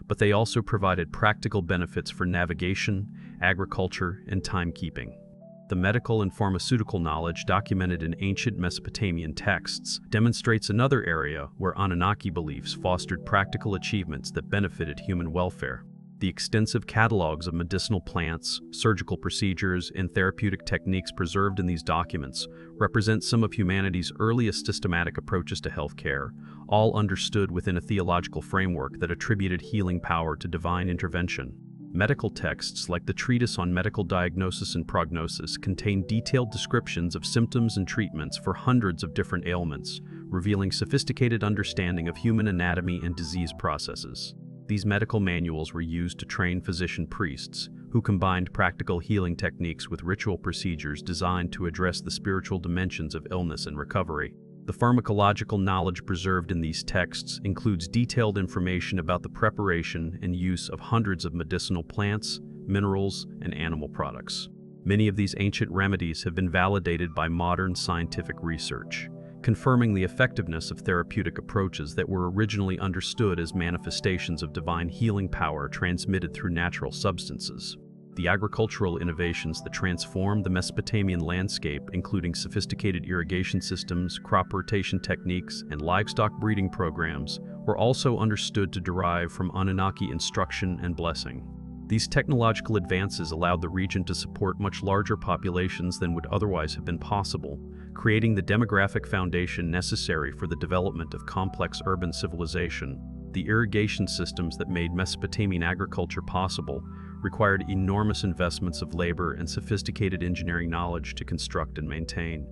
but they also provided practical benefits for navigation, agriculture, and timekeeping. The medical and pharmaceutical knowledge documented in ancient Mesopotamian texts demonstrates another area where Anunnaki beliefs fostered practical achievements that benefited human welfare. The extensive catalogs of medicinal plants, surgical procedures, and therapeutic techniques preserved in these documents represent some of humanity's earliest systematic approaches to healthcare, all understood within a theological framework that attributed healing power to divine intervention. Medical texts like the Treatise on Medical Diagnosis and Prognosis contain detailed descriptions of symptoms and treatments for hundreds of different ailments, revealing sophisticated understanding of human anatomy and disease processes. These medical manuals were used to train physician priests, who combined practical healing techniques with ritual procedures designed to address the spiritual dimensions of illness and recovery. The pharmacological knowledge preserved in these texts includes detailed information about the preparation and use of hundreds of medicinal plants, minerals, and animal products. Many of these ancient remedies have been validated by modern scientific research, confirming the effectiveness of therapeutic approaches that were originally understood as manifestations of divine healing power transmitted through natural substances. The agricultural innovations that transformed the Mesopotamian landscape, including sophisticated irrigation systems, crop rotation techniques, and livestock breeding programs, were also understood to derive from Anunnaki instruction and blessing. These technological advances allowed the region to support much larger populations than would otherwise have been possible, creating the demographic foundation necessary for the development of complex urban civilization. The irrigation systems that made Mesopotamian agriculture possible required enormous investments of labor and sophisticated engineering knowledge to construct and maintain.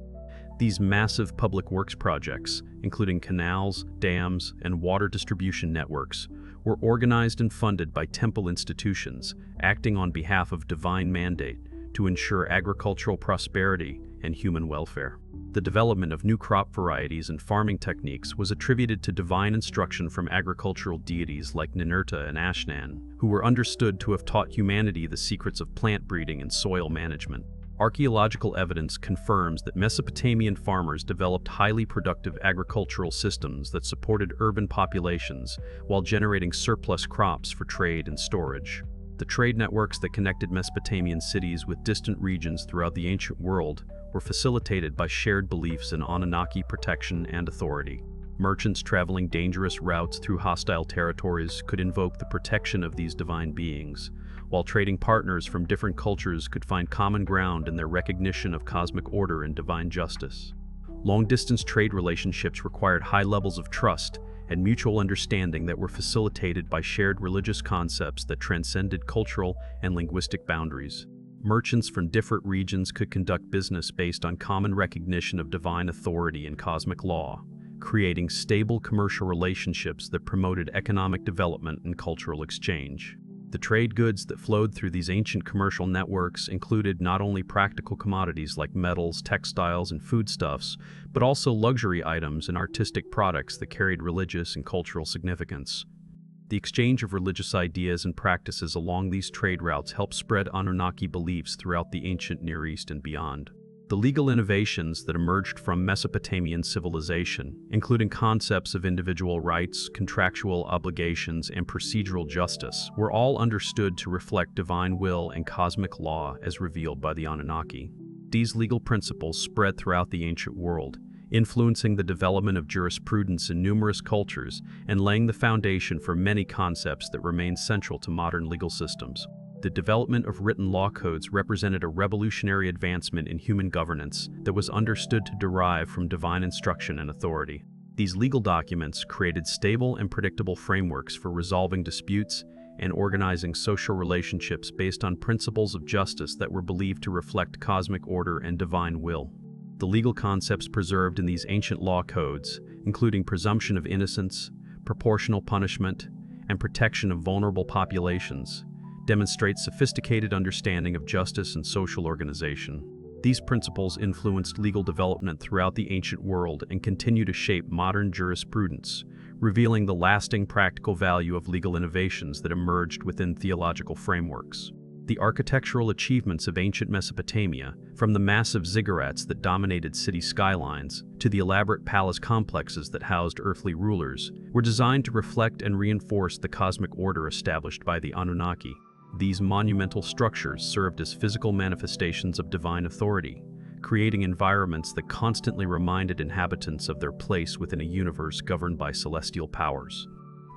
These massive public works projects, including canals, dams, and water distribution networks, were organized and funded by temple institutions, acting on behalf of divine mandate to ensure agricultural prosperity and human welfare. The development of new crop varieties and farming techniques was attributed to divine instruction from agricultural deities like Ninurta and Ashnan, who were understood to have taught humanity the secrets of plant breeding and soil management. Archaeological evidence confirms that Mesopotamian farmers developed highly productive agricultural systems that supported urban populations while generating surplus crops for trade and storage. The trade networks that connected Mesopotamian cities with distant regions throughout the ancient world were facilitated by shared beliefs in Anunnaki protection and authority. Merchants traveling dangerous routes through hostile territories could invoke the protection of these divine beings, while trading partners from different cultures could find common ground in their recognition of cosmic order and divine justice. Long-distance trade relationships required high levels of trust and mutual understanding that were facilitated by shared religious concepts that transcended cultural and linguistic boundaries. Merchants from different regions could conduct business based on common recognition of divine authority and cosmic law, creating stable commercial relationships that promoted economic development and cultural exchange. The trade goods that flowed through these ancient commercial networks included not only practical commodities like metals, textiles, and foodstuffs, but also luxury items and artistic products that carried religious and cultural significance. The exchange of religious ideas and practices along these trade routes helped spread Anunnaki beliefs throughout the ancient Near East and beyond. The legal innovations that emerged from Mesopotamian civilization, including concepts of individual rights, contractual obligations, and procedural justice, were all understood to reflect divine will and cosmic law as revealed by the Anunnaki. These legal principles spread throughout the ancient world, influencing the development of jurisprudence in numerous cultures and laying the foundation for many concepts that remain central to modern legal systems. The development of written law codes represented a revolutionary advancement in human governance that was understood to derive from divine instruction and authority. These legal documents created stable and predictable frameworks for resolving disputes and organizing social relationships based on principles of justice that were believed to reflect cosmic order and divine will. The legal concepts preserved in these ancient law codes, including presumption of innocence, proportional punishment, and protection of vulnerable populations, demonstrate sophisticated understanding of justice and social organization. These principles influenced legal development throughout the ancient world and continue to shape modern jurisprudence, revealing the lasting practical value of legal innovations that emerged within theological frameworks. The architectural achievements of ancient Mesopotamia, from the massive ziggurats that dominated city skylines to the elaborate palace complexes that housed earthly rulers, were designed to reflect and reinforce the cosmic order established by the Anunnaki. These monumental structures served as physical manifestations of divine authority, creating environments that constantly reminded inhabitants of their place within a universe governed by celestial powers.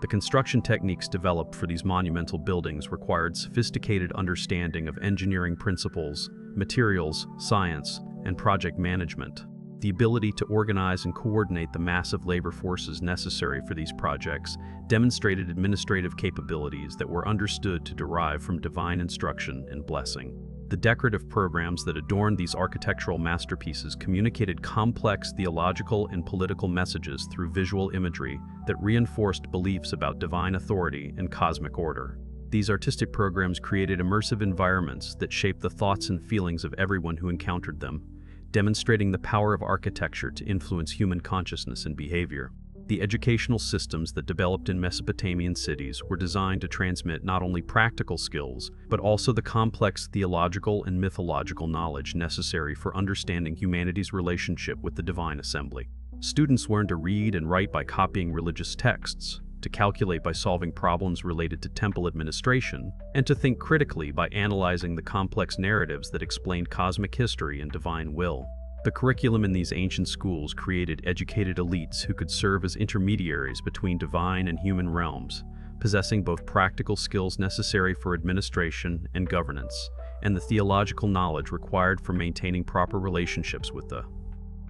The construction techniques developed for these monumental buildings required sophisticated understanding of engineering principles, materials, science, and project management. The ability to organize and coordinate the massive labor forces necessary for these projects demonstrated administrative capabilities that were understood to derive from divine instruction and blessing. The decorative programs that adorned these architectural masterpieces communicated complex theological and political messages through visual imagery that reinforced beliefs about divine authority and cosmic order. These artistic programs created immersive environments that shaped the thoughts and feelings of everyone who encountered them, demonstrating the power of architecture to influence human consciousness and behavior. The educational systems that developed in Mesopotamian cities were designed to transmit not only practical skills, but also the complex theological and mythological knowledge necessary for understanding humanity's relationship with the divine assembly. Students learn to read and write by copying religious texts, to calculate by solving problems related to temple administration, and to think critically by analyzing the complex narratives that explained cosmic history and divine will. The curriculum in these ancient schools created educated elites who could serve as intermediaries between divine and human realms, possessing both practical skills necessary for administration and governance, and the theological knowledge required for maintaining proper relationships with the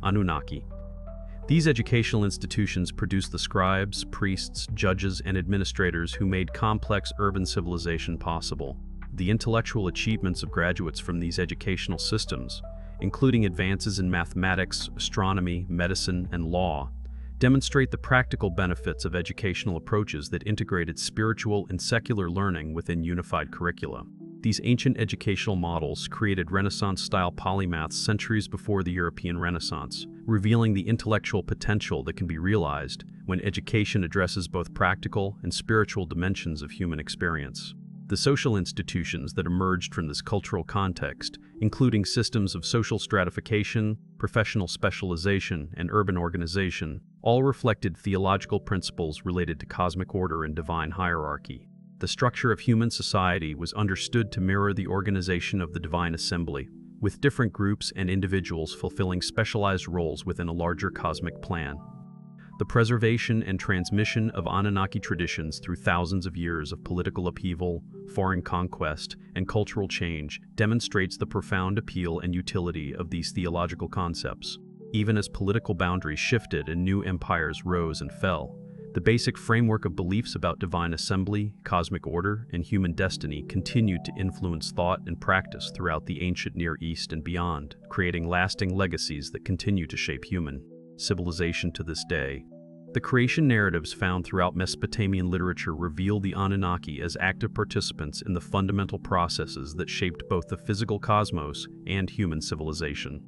Anunnaki. These educational institutions produced the scribes, priests, judges, and administrators who made complex urban civilization possible. The intellectual achievements of graduates from these educational systems, including advances in mathematics, astronomy, medicine, and law, demonstrate the practical benefits of educational approaches that integrated spiritual and secular learning within unified curricula. These ancient educational models created Renaissance-style polymaths centuries before the European Renaissance, revealing the intellectual potential that can be realized when education addresses both practical and spiritual dimensions of human experience. The social institutions that emerged from this cultural context, including systems of social stratification, professional specialization, and urban organization, all reflected theological principles related to cosmic order and divine hierarchy. The structure of human society was understood to mirror the organization of the divine assembly, with different groups and individuals fulfilling specialized roles within a larger cosmic plan. The preservation and transmission of Anunnaki traditions through thousands of years of political upheaval, foreign conquest, and cultural change demonstrates the profound appeal and utility of these theological concepts. Even as political boundaries shifted and new empires rose and fell, the basic framework of beliefs about divine assembly, cosmic order, and human destiny continued to influence thought and practice throughout the ancient Near East and beyond, creating lasting legacies that continue to shape human civilization to this day. The creation narratives found throughout Mesopotamian literature reveal the Anunnaki as active participants in the fundamental processes that shaped both the physical cosmos and human civilization.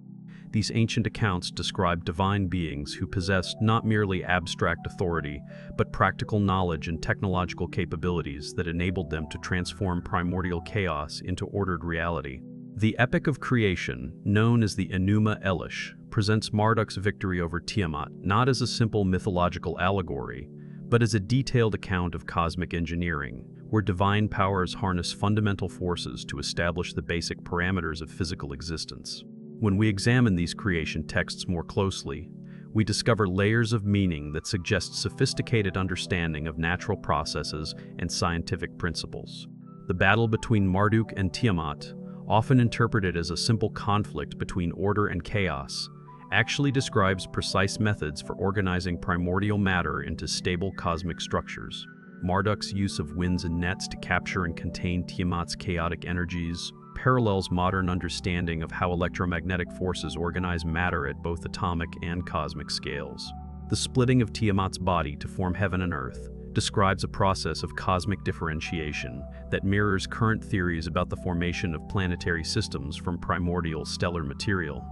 These ancient accounts describe divine beings who possessed not merely abstract authority, but practical knowledge and technological capabilities that enabled them to transform primordial chaos into ordered reality. The epic of creation, known as the Enuma Elish, presents Marduk's victory over Tiamat not as a simple mythological allegory, but as a detailed account of cosmic engineering, where divine powers harness fundamental forces to establish the basic parameters of physical existence. When we examine these creation texts more closely, we discover layers of meaning that suggest sophisticated understanding of natural processes and scientific principles. The battle between Marduk and Tiamat, often interpreted as a simple conflict between order and chaos, actually describes precise methods for organizing primordial matter into stable cosmic structures. Marduk's use of winds and nets to capture and contain Tiamat's chaotic energies parallels modern understanding of how electromagnetic forces organize matter at both atomic and cosmic scales. The splitting of Tiamat's body to form heaven and earth describes a process of cosmic differentiation that mirrors current theories about the formation of planetary systems from primordial stellar material.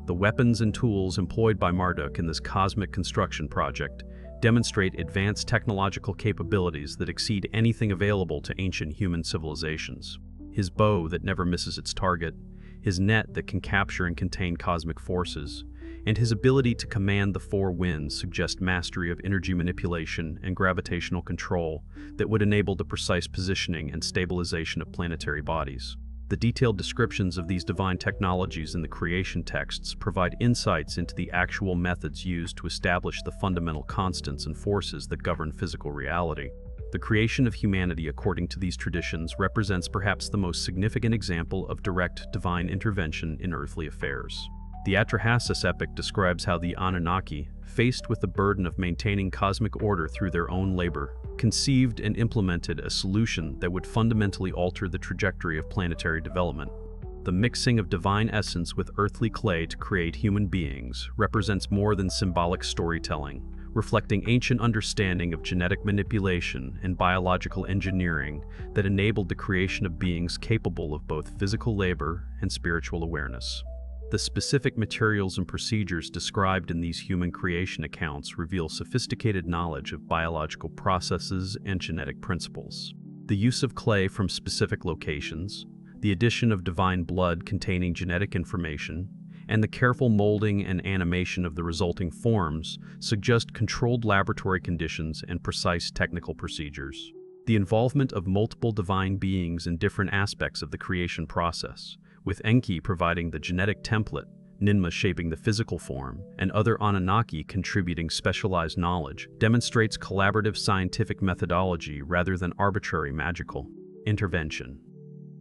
The weapons and tools employed by Marduk in this cosmic construction project demonstrate advanced technological capabilities that exceed anything available to ancient human civilizations. His bow that never misses its target, his net that can capture and contain cosmic forces, and his ability to command the four winds suggest mastery of energy manipulation and gravitational control that would enable the precise positioning and stabilization of planetary bodies. The detailed descriptions of these divine technologies in the creation texts provide insights into the actual methods used to establish the fundamental constants and forces that govern physical reality. The creation of humanity according to these traditions represents perhaps the most significant example of direct divine intervention in earthly affairs. The Atrahasis epic describes how the Anunnaki, faced with the burden of maintaining cosmic order through their own labor, conceived and implemented a solution that would fundamentally alter the trajectory of planetary development. The mixing of divine essence with earthly clay to create human beings represents more than symbolic storytelling, reflecting ancient understanding of genetic manipulation and biological engineering that enabled the creation of beings capable of both physical labor and spiritual awareness. The specific materials and procedures described in these human creation accounts reveal sophisticated knowledge of biological processes and genetic principles. The use of clay from specific locations, the addition of divine blood containing genetic information, and the careful molding and animation of the resulting forms suggest controlled laboratory conditions and precise technical procedures. The involvement of multiple divine beings in different aspects of the creation process, with Enki providing the genetic template, Ninmah shaping the physical form, and other Annunaki contributing specialized knowledge, demonstrates collaborative scientific methodology rather than arbitrary magical intervention.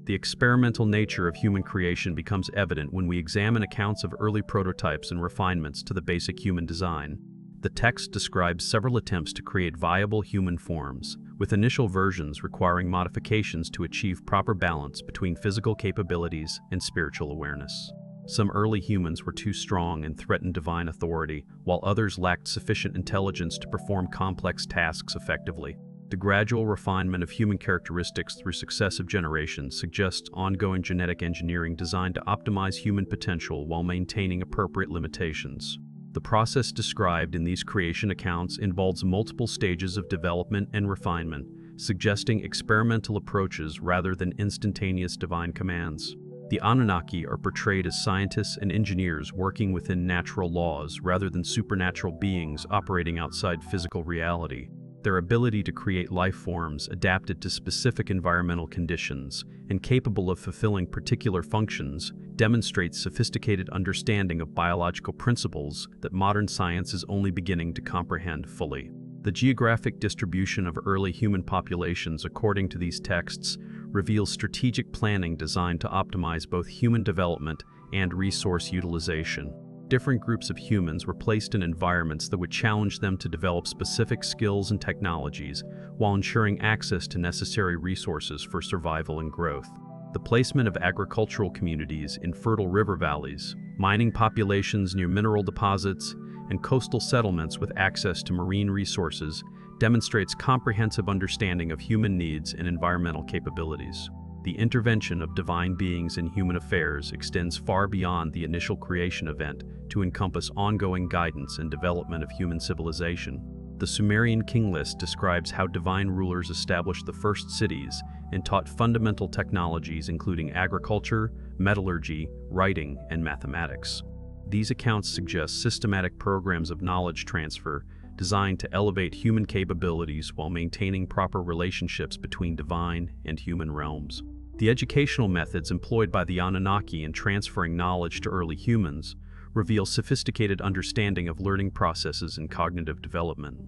The experimental nature of human creation becomes evident when we examine accounts of early prototypes and refinements to the basic human design. The text describes several attempts to create viable human forms, with initial versions requiring modifications to achieve proper balance between physical capabilities and spiritual awareness. Some early humans were too strong and threatened divine authority, while others lacked sufficient intelligence to perform complex tasks effectively. The gradual refinement of human characteristics through successive generations suggests ongoing genetic engineering designed to optimize human potential while maintaining appropriate limitations. The process described in these creation accounts involves multiple stages of development and refinement, suggesting experimental approaches rather than instantaneous divine commands. The Anunnaki are portrayed as scientists and engineers working within natural laws rather than supernatural beings operating outside physical reality. Their ability to create life forms adapted to specific environmental conditions and capable of fulfilling particular functions demonstrates sophisticated understanding of biological principles that modern science is only beginning to comprehend fully. The geographic distribution of early human populations, according to these texts, reveals strategic planning designed to optimize both human development and resource utilization. Different groups of humans were placed in environments that would challenge them to develop specific skills and technologies while ensuring access to necessary resources for survival and growth. The placement of agricultural communities in fertile river valleys, mining populations near mineral deposits, and coastal settlements with access to marine resources demonstrates comprehensive understanding of human needs and environmental capabilities. The intervention of divine beings in human affairs extends far beyond the initial creation event to encompass ongoing guidance and development of human civilization. The Sumerian king list describes how divine rulers established the first cities and taught fundamental technologies including agriculture, metallurgy, writing, and mathematics. These accounts suggest systematic programs of knowledge transfer designed to elevate human capabilities while maintaining proper relationships between divine and human realms. The educational methods employed by the Anunnaki in transferring knowledge to early humans reveal sophisticated understanding of learning processes and cognitive development.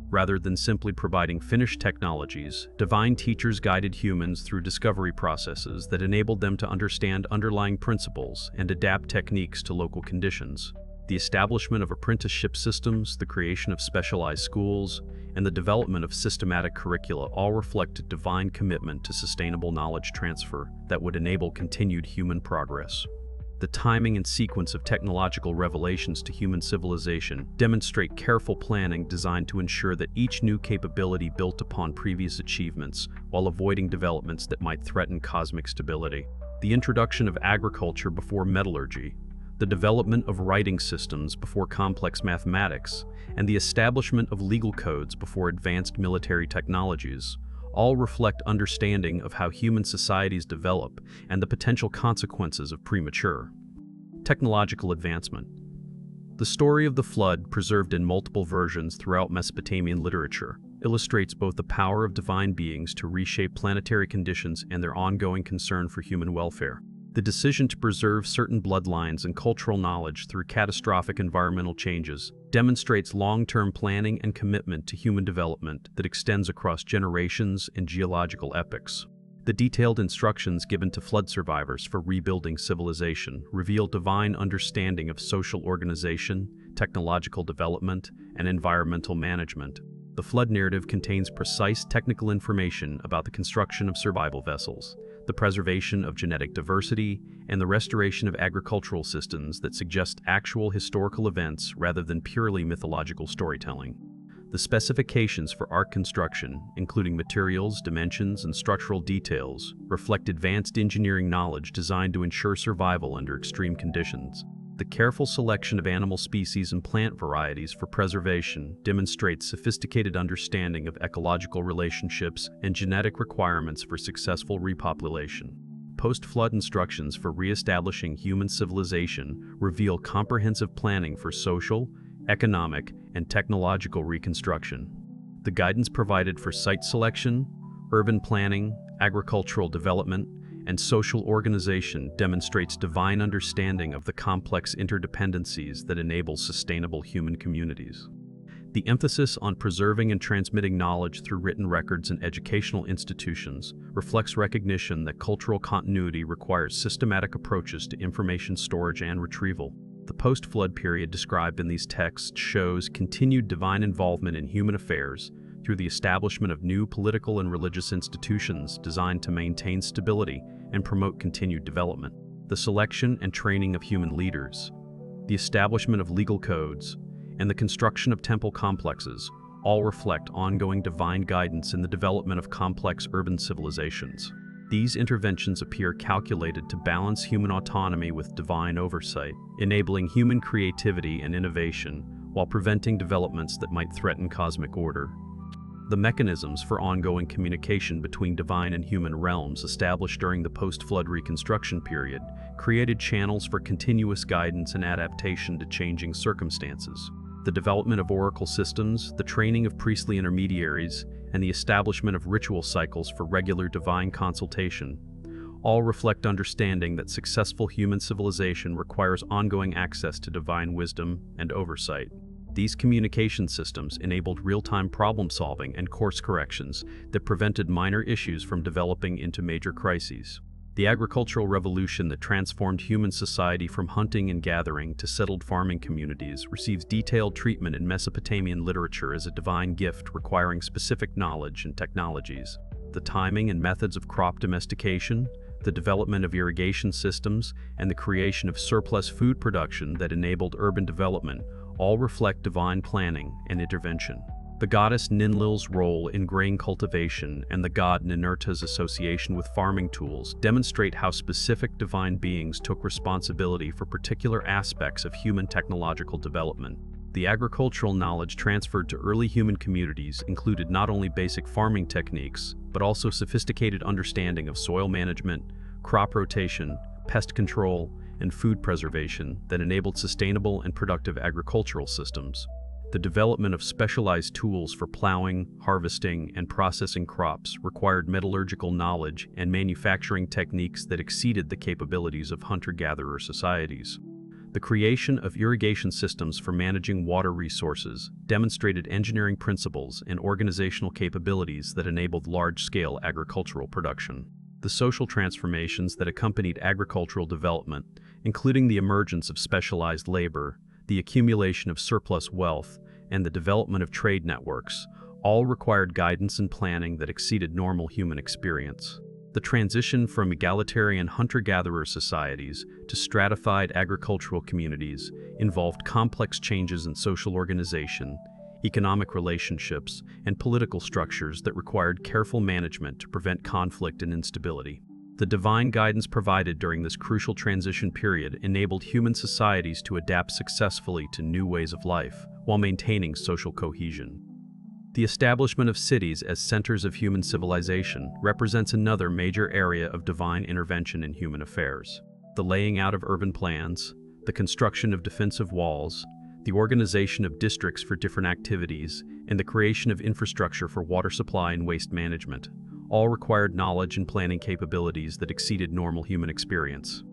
Rather than simply providing finished technologies, divine teachers guided humans through discovery processes that enabled them to understand underlying principles and adapt techniques to local conditions. The establishment of apprenticeship systems, the creation of specialized schools, and the development of systematic curricula all reflect a divine commitment to sustainable knowledge transfer that would enable continued human progress. The timing and sequence of technological revelations to human civilization demonstrate careful planning designed to ensure that each new capability built upon previous achievements while avoiding developments that might threaten cosmic stability. The introduction of agriculture before metallurgy, the development of writing systems before complex mathematics, and the establishment of legal codes before advanced military technologies all reflect understanding of how human societies develop and the potential consequences of premature technological advancement. The story of the flood, preserved in multiple versions throughout Mesopotamian literature, illustrates both the power of divine beings to reshape planetary conditions and their ongoing concern for human welfare. The decision to preserve certain bloodlines and cultural knowledge through catastrophic environmental changes demonstrates long-term planning and commitment to human development that extends across generations and geological epochs. The detailed instructions given to flood survivors for rebuilding civilization reveal divine understanding of social organization, technological development, and environmental management. The flood narrative contains precise technical information about the construction of survival vessels, the preservation of genetic diversity, and the restoration of agricultural systems that suggest actual historical events rather than purely mythological storytelling. The specifications for ark construction, including materials, dimensions, and structural details, reflect advanced engineering knowledge designed to ensure survival under extreme conditions. The careful selection of animal species and plant varieties for preservation demonstrates sophisticated understanding of ecological relationships and genetic requirements for successful repopulation. post-flood instructions for re-establishing human civilization reveal comprehensive planning for social, economic, and technological reconstruction. The guidance provided for site selection, urban planning, agricultural development, and social organization demonstrates divine understanding of the complex interdependencies that enable sustainable human communities. The emphasis on preserving and transmitting knowledge through written records and educational institutions reflects recognition that cultural continuity requires systematic approaches to information storage and retrieval. The post-flood period described in these texts shows continued divine involvement in human affairs through the establishment of new political and religious institutions designed to maintain stability and promote continued development. The selection and training of human leaders, the establishment of legal codes, and the construction of temple complexes all reflect ongoing divine guidance in the development of complex urban civilizations. These interventions appear calculated to balance human autonomy with divine oversight, enabling human creativity and innovation while preventing developments that might threaten cosmic order. The mechanisms for ongoing communication between divine and human realms established during the post-flood reconstruction period created channels for continuous guidance and adaptation to changing circumstances. The development of oracle systems, the training of priestly intermediaries, and the establishment of ritual cycles for regular divine consultation all reflect understanding that successful human civilization requires ongoing access to divine wisdom and oversight. These communication systems enabled real-time problem-solving and course corrections that prevented minor issues from developing into major crises. The agricultural revolution that transformed human society from hunting and gathering to settled farming communities receives detailed treatment in Mesopotamian literature as a divine gift requiring specific knowledge and technologies. The timing and methods of crop domestication, the development of irrigation systems, and the creation of surplus food production that enabled urban development all reflect divine planning and intervention. The goddess Ninlil's role in grain cultivation and the god Ninurta's association with farming tools demonstrate how specific divine beings took responsibility for particular aspects of human technological development. The agricultural knowledge transferred to early human communities included not only basic farming techniques, but also sophisticated understanding of soil management, crop rotation, pest control, and food preservation that enabled sustainable and productive agricultural systems. The development of specialized tools for plowing, harvesting, and processing crops required metallurgical knowledge and manufacturing techniques that exceeded the capabilities of hunter-gatherer societies. The creation of irrigation systems for managing water resources demonstrated engineering principles and organizational capabilities that enabled large-scale agricultural production. The social transformations that accompanied agricultural development, including the emergence of specialized labor, the accumulation of surplus wealth, and the development of trade networks, all required guidance and planning that exceeded normal human experience. The transition from egalitarian hunter-gatherer societies to stratified agricultural communities involved complex changes in social organization, economic relationships, and political structures that required careful management to prevent conflict and instability. The divine guidance provided during this crucial transition period enabled human societies to adapt successfully to new ways of life while maintaining social cohesion. The establishment of cities as centers of human civilization represents another major area of divine intervention in human affairs. The laying out of urban plans, the construction of defensive walls, the organization of districts for different activities, and the creation of infrastructure for water supply and waste management all required knowledge and planning capabilities that exceeded normal human experience.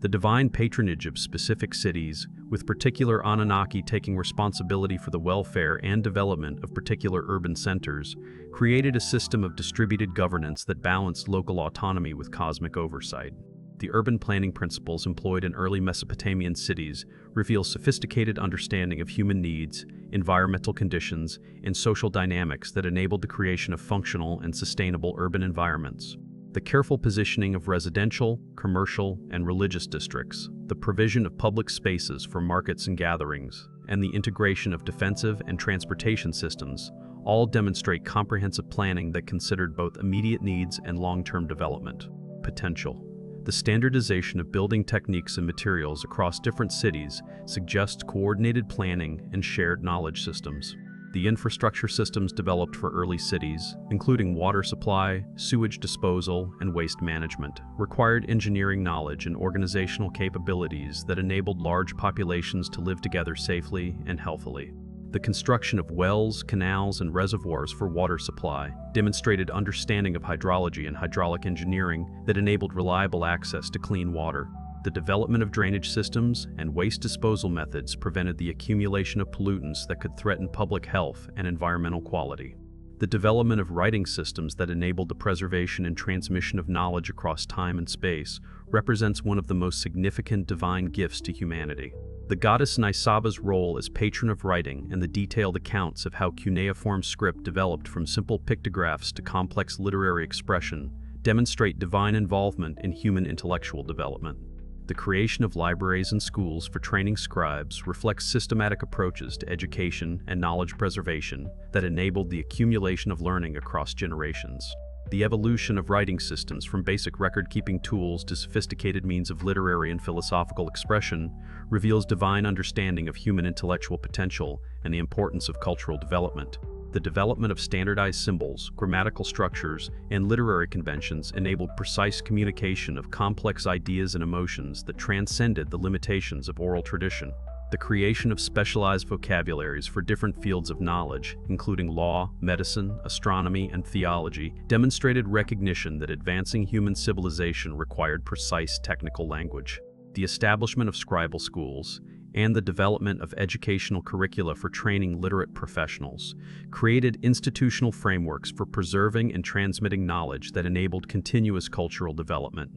The divine patronage of specific cities, with particular Annunaki taking responsibility for the welfare and development of particular urban centers, created a system of distributed governance that balanced local autonomy with cosmic oversight. The urban planning principles employed in early Mesopotamian cities reveal sophisticated understanding of human needs, environmental conditions, and social dynamics that enabled the creation of functional and sustainable urban environments. The careful positioning of residential, commercial, and religious districts, the provision of public spaces for markets and gatherings, and the integration of defensive and transportation systems all demonstrate comprehensive planning that considered both immediate needs and long-term development potential. The standardization of building techniques and materials across different cities suggests coordinated planning and shared knowledge systems. The infrastructure systems developed for early cities, including water supply, sewage disposal, and waste management, required engineering knowledge and organizational capabilities that enabled large populations to live together safely and healthily. The construction of wells, canals, and reservoirs for water supply demonstrated understanding of hydrology and hydraulic engineering that enabled reliable access to clean water. The development of drainage systems and waste disposal methods prevented the accumulation of pollutants that could threaten public health and environmental quality. The development of writing systems that enabled the preservation and transmission of knowledge across time and space represents one of the most significant divine gifts to humanity. The goddess Nisaba's role as patron of writing and the detailed accounts of how cuneiform script developed from simple pictographs to complex literary expression demonstrate divine involvement in human intellectual development. The creation of libraries and schools for training scribes reflects systematic approaches to education and knowledge preservation that enabled the accumulation of learning across generations. The evolution of writing systems from basic record-keeping tools to sophisticated means of literary and philosophical expression reveals divine understanding of human intellectual potential and the importance of cultural development. The development of standardized symbols, grammatical structures, and literary conventions enabled precise communication of complex ideas and emotions that transcended the limitations of oral tradition. The creation of specialized vocabularies for different fields of knowledge, including law, medicine, astronomy, and theology, demonstrated recognition that advancing human civilization required precise technical language. The establishment of scribal schools and the development of educational curricula for training literate professionals created institutional frameworks for preserving and transmitting knowledge that enabled continuous cultural development.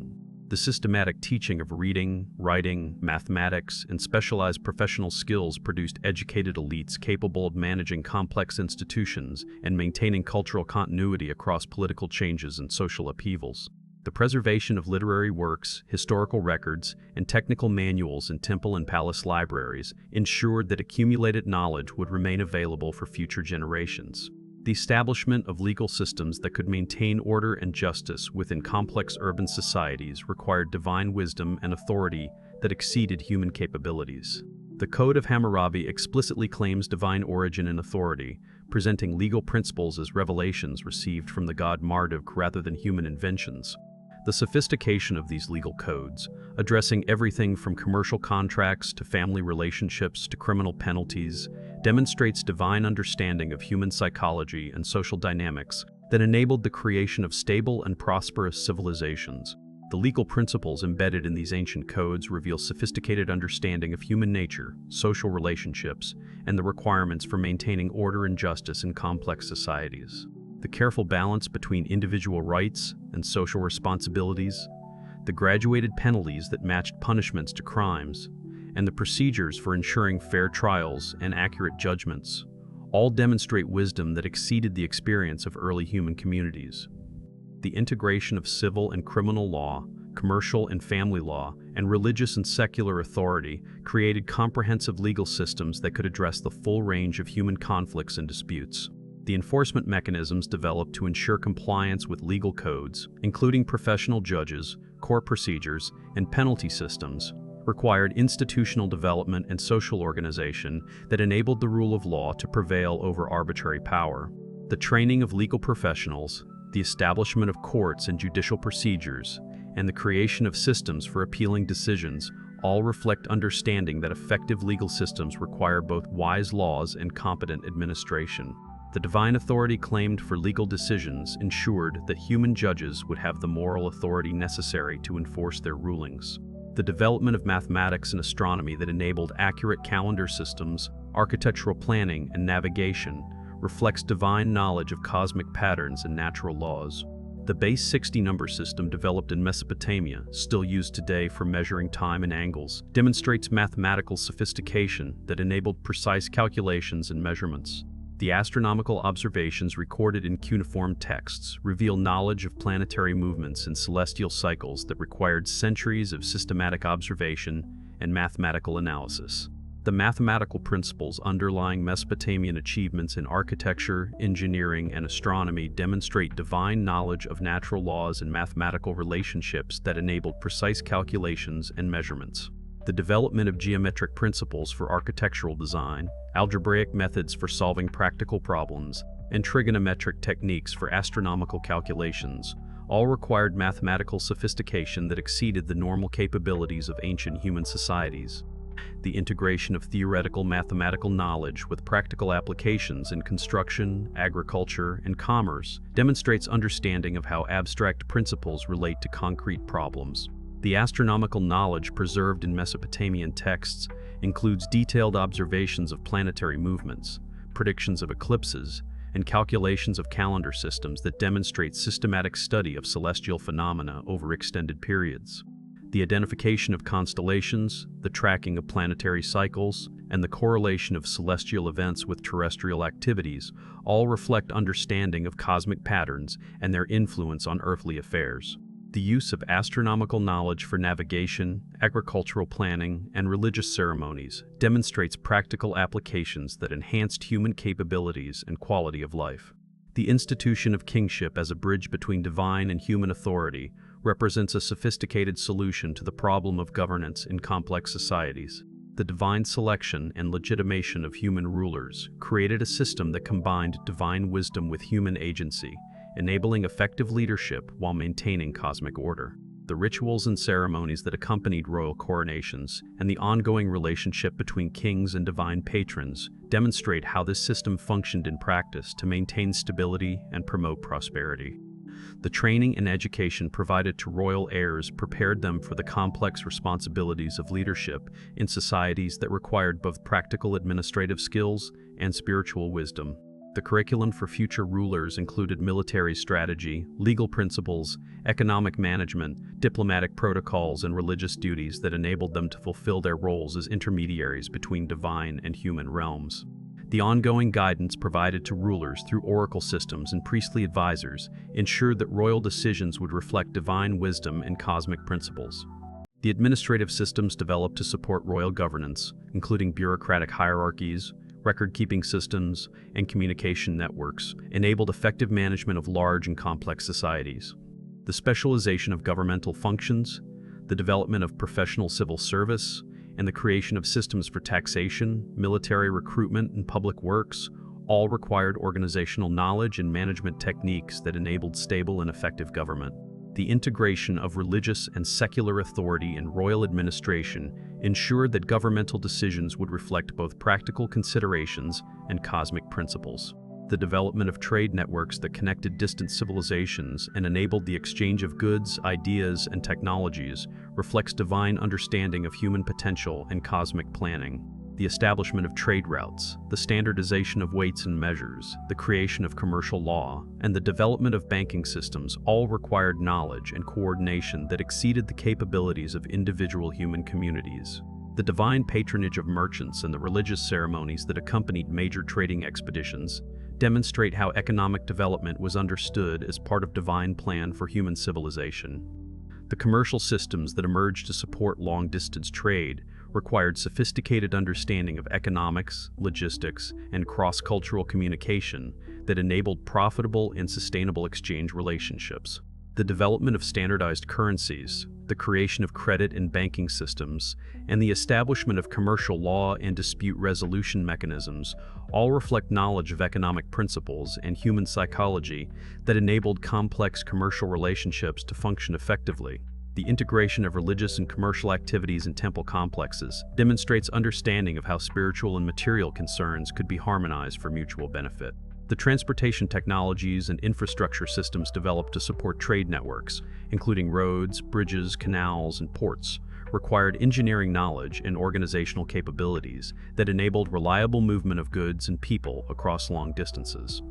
The systematic teaching of reading, writing, mathematics, and specialized professional skills produced educated elites capable of managing complex institutions and maintaining cultural continuity across political changes and social upheavals. The preservation of literary works, historical records, and technical manuals in temple and palace libraries ensured that accumulated knowledge would remain available for future generations. The establishment of legal systems that could maintain order and justice within complex urban societies required divine wisdom and authority that exceeded human capabilities. The Code of Hammurabi explicitly claims divine origin and authority, presenting legal principles as revelations received from the god Marduk rather than human inventions. The sophistication of these legal codes, addressing everything from commercial contracts to family relationships to criminal penalties, demonstrates divine understanding of human psychology and social dynamics that enabled the creation of stable and prosperous civilizations. The legal principles embedded in these ancient codes reveal sophisticated understanding of human nature, social relationships, and the requirements for maintaining order and justice in complex societies. The careful balance between individual rights and social responsibilities, the graduated penalties that matched punishments to crimes, and the procedures for ensuring fair trials and accurate judgments, all demonstrate wisdom that exceeded the experience of early human communities. The integration of civil and criminal law, commercial and family law, and religious and secular authority created comprehensive legal systems that could address the full range of human conflicts and disputes. The enforcement mechanisms developed to ensure compliance with legal codes, including professional judges, court procedures, and penalty systems, required institutional development and social organization that enabled the rule of law to prevail over arbitrary power. The training of legal professionals, the establishment of courts and judicial procedures, and the creation of systems for appealing decisions all reflect understanding that effective legal systems require both wise laws and competent administration. The divine authority claimed for legal decisions ensured that human judges would have the moral authority necessary to enforce their rulings. The development of mathematics and astronomy that enabled accurate calendar systems, architectural planning, and navigation reflects divine knowledge of cosmic patterns and natural laws. The base 60 number system developed in Mesopotamia, still used today for measuring time and angles, demonstrates mathematical sophistication that enabled precise calculations and measurements. The astronomical observations recorded in cuneiform texts reveal knowledge of planetary movements and celestial cycles that required centuries of systematic observation and mathematical analysis. The mathematical principles underlying Mesopotamian achievements in architecture, engineering, and astronomy demonstrate divine knowledge of natural laws and mathematical relationships that enabled precise calculations and measurements. The development of geometric principles for architectural design, algebraic methods for solving practical problems, and trigonometric techniques for astronomical calculations all required mathematical sophistication that exceeded the normal capabilities of ancient human societies. The integration of theoretical mathematical knowledge with practical applications in construction, agriculture, and commerce demonstrates understanding of how abstract principles relate to concrete problems. The astronomical knowledge preserved in Mesopotamian texts includes detailed observations of planetary movements, predictions of eclipses, and calculations of calendar systems that demonstrate systematic study of celestial phenomena over extended periods. The identification of constellations, the tracking of planetary cycles, and the correlation of celestial events with terrestrial activities all reflect understanding of cosmic patterns and their influence on earthly affairs. The use of astronomical knowledge for navigation, agricultural planning, and religious ceremonies demonstrates practical applications that enhanced human capabilities and quality of life. The institution of kingship as a bridge between divine and human authority represents a sophisticated solution to the problem of governance in complex societies. The divine selection and legitimation of human rulers created a system that combined divine wisdom with human agency, enabling effective leadership while maintaining cosmic order. The rituals and ceremonies that accompanied royal coronations and the ongoing relationship between kings and divine patrons demonstrate how this system functioned in practice to maintain stability and promote prosperity. The training and education provided to royal heirs prepared them for the complex responsibilities of leadership in societies that required both practical administrative skills and spiritual wisdom. The curriculum for future rulers included military strategy, legal principles, economic management, diplomatic protocols, and religious duties that enabled them to fulfill their roles as intermediaries between divine and human realms. The ongoing guidance provided to rulers through oracle systems and priestly advisors ensured that royal decisions would reflect divine wisdom and cosmic principles. The administrative systems developed to support royal governance, including bureaucratic hierarchies, record-keeping systems, and communication networks, enabled effective management of large and complex societies. The specialization of governmental functions, the development of professional civil service, and the creation of systems for taxation, military recruitment, and public works all required organizational knowledge and management techniques that enabled stable and effective government. The integration of religious and secular authority in royal administration ensured that governmental decisions would reflect both practical considerations and cosmic principles. The development of trade networks that connected distant civilizations and enabled the exchange of goods, ideas, and technologies reflects divine understanding of human potential and cosmic planning. The establishment of trade routes, the standardization of weights and measures, the creation of commercial law, and the development of banking systems all required knowledge and coordination that exceeded the capabilities of individual human communities. The divine patronage of merchants and the religious ceremonies that accompanied major trading expeditions demonstrate how economic development was understood as part of divine plan for human civilization. The commercial systems that emerged to support long-distance trade required sophisticated understanding of economics, logistics, and cross-cultural communication that enabled profitable and sustainable exchange relationships. The development of standardized currencies, the creation of credit and banking systems, and the establishment of commercial law and dispute resolution mechanisms all reflect knowledge of economic principles and human psychology that enabled complex commercial relationships to function effectively. The integration of religious and commercial activities in temple complexes demonstrates understanding of how spiritual and material concerns could be harmonized for mutual benefit. The transportation technologies and infrastructure systems developed to support trade networks, including roads, bridges, canals, and ports, required engineering knowledge and organizational capabilities that enabled reliable movement of goods and people across long distances.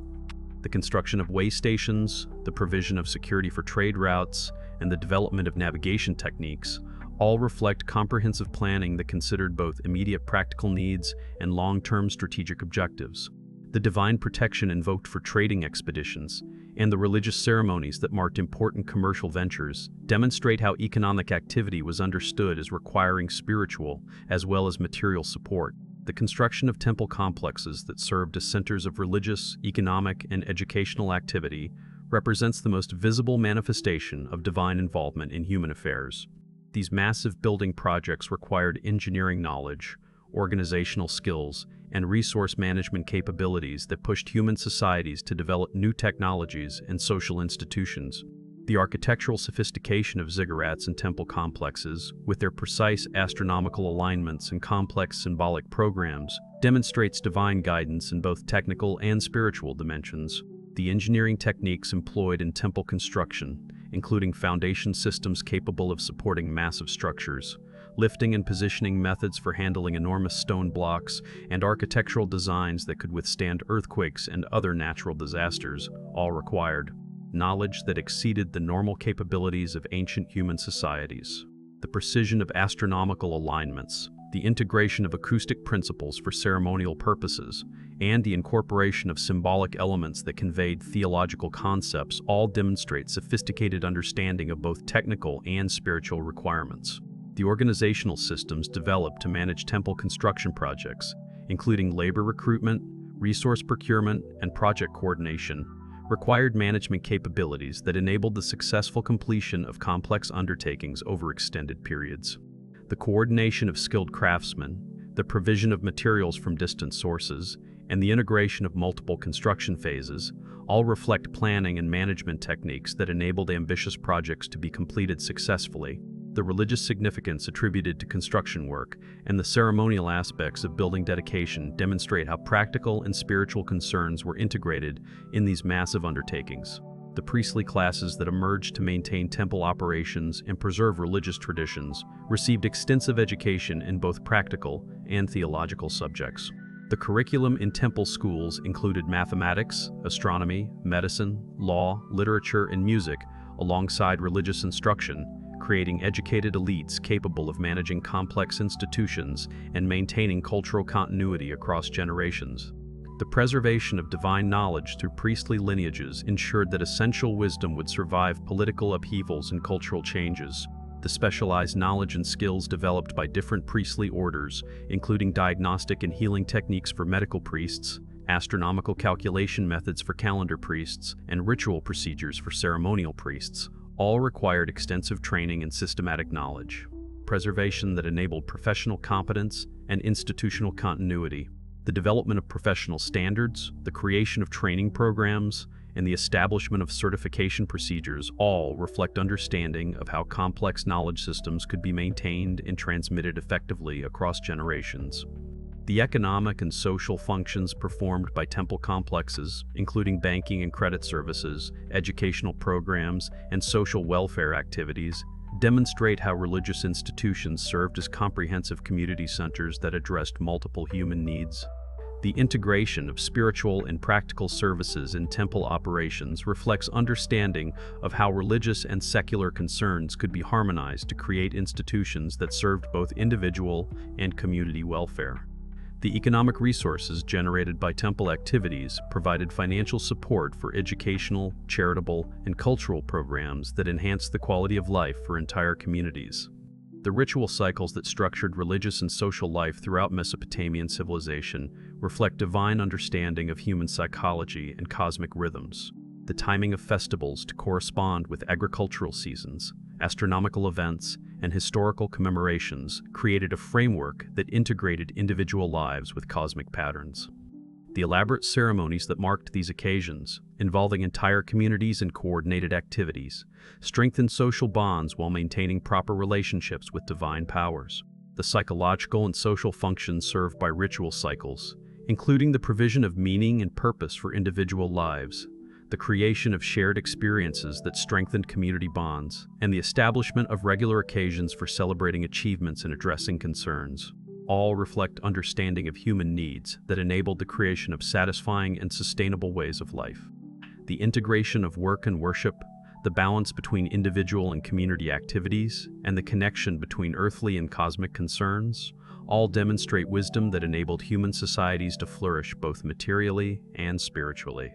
The construction of way stations, the provision of security for trade routes, and the development of navigation techniques all reflect comprehensive planning that considered both immediate practical needs and long-term strategic objectives. The divine protection invoked for trading expeditions and the religious ceremonies that marked important commercial ventures demonstrate how economic activity was understood as requiring spiritual as well as material support. The construction of temple complexes that served as centers of religious, economic, and educational activity represents the most visible manifestation of divine involvement in human affairs. These massive building projects required engineering knowledge, organizational skills, and resource management capabilities that pushed human societies to develop new technologies and social institutions. The architectural sophistication of ziggurats and temple complexes, with their precise astronomical alignments and complex symbolic programs, demonstrates divine guidance in both technical and spiritual dimensions. The engineering techniques employed in temple construction, including foundation systems capable of supporting massive structures, lifting and positioning methods for handling enormous stone blocks, and architectural designs that could withstand earthquakes and other natural disasters, all required knowledge that exceeded the normal capabilities of ancient human societies. The precision of astronomical alignments, the integration of acoustic principles for ceremonial purposes, and the incorporation of symbolic elements that conveyed theological concepts all demonstrate sophisticated understanding of both technical and spiritual requirements. The organizational systems developed to manage temple construction projects, including labor recruitment, resource procurement, and project coordination, required management capabilities that enabled the successful completion of complex undertakings over extended periods. The coordination of skilled craftsmen, the provision of materials from distant sources, and the integration of multiple construction phases all reflect planning and management techniques that enabled ambitious projects to be completed successfully. The religious significance attributed to construction work and the ceremonial aspects of building dedication demonstrate how practical and spiritual concerns were integrated in these massive undertakings. The priestly classes that emerged to maintain temple operations and preserve religious traditions received extensive education in both practical and theological subjects. The curriculum in temple schools included mathematics, astronomy, medicine, law, literature, and music, alongside religious instruction, creating educated elites capable of managing complex institutions and maintaining cultural continuity across generations. The preservation of divine knowledge through priestly lineages ensured that essential wisdom would survive political upheavals and cultural changes. The specialized knowledge and skills developed by different priestly orders, including diagnostic and healing techniques for medical priests, astronomical calculation methods for calendar priests, and ritual procedures for ceremonial priests, all required extensive training and systematic knowledge. Preservation that enabled professional competence and institutional continuity. The development of professional standards, the creation of training programs, and the establishment of certification procedures all reflect understanding of how complex knowledge systems could be maintained and transmitted effectively across generations. The economic and social functions performed by temple complexes, including banking and credit services, educational programs, and social welfare activities, demonstrate how religious institutions served as comprehensive community centers that addressed multiple human needs. The integration of spiritual and practical services in temple operations reflects understanding of how religious and secular concerns could be harmonized to create institutions that served both individual and community welfare. The economic resources generated by temple activities provided financial support for educational, charitable, and cultural programs that enhanced the quality of life for entire communities. The ritual cycles that structured religious and social life throughout Mesopotamian civilization reflect divine understanding of human psychology and cosmic rhythms. The timing of festivals to correspond with agricultural seasons, astronomical events, and historical commemorations created a framework that integrated individual lives with cosmic patterns. The elaborate ceremonies that marked these occasions, involving entire communities and coordinated activities, strengthened social bonds while maintaining proper relationships with divine powers. The psychological and social functions served by ritual cycles, including the provision of meaning and purpose for individual lives, the creation of shared experiences that strengthened community bonds, and the establishment of regular occasions for celebrating achievements and addressing concerns, all reflect understanding of human needs that enabled the creation of satisfying and sustainable ways of life. The integration of work and worship, the balance between individual and community activities, and the connection between earthly and cosmic concerns, all demonstrate wisdom that enabled human societies to flourish both materially and spiritually.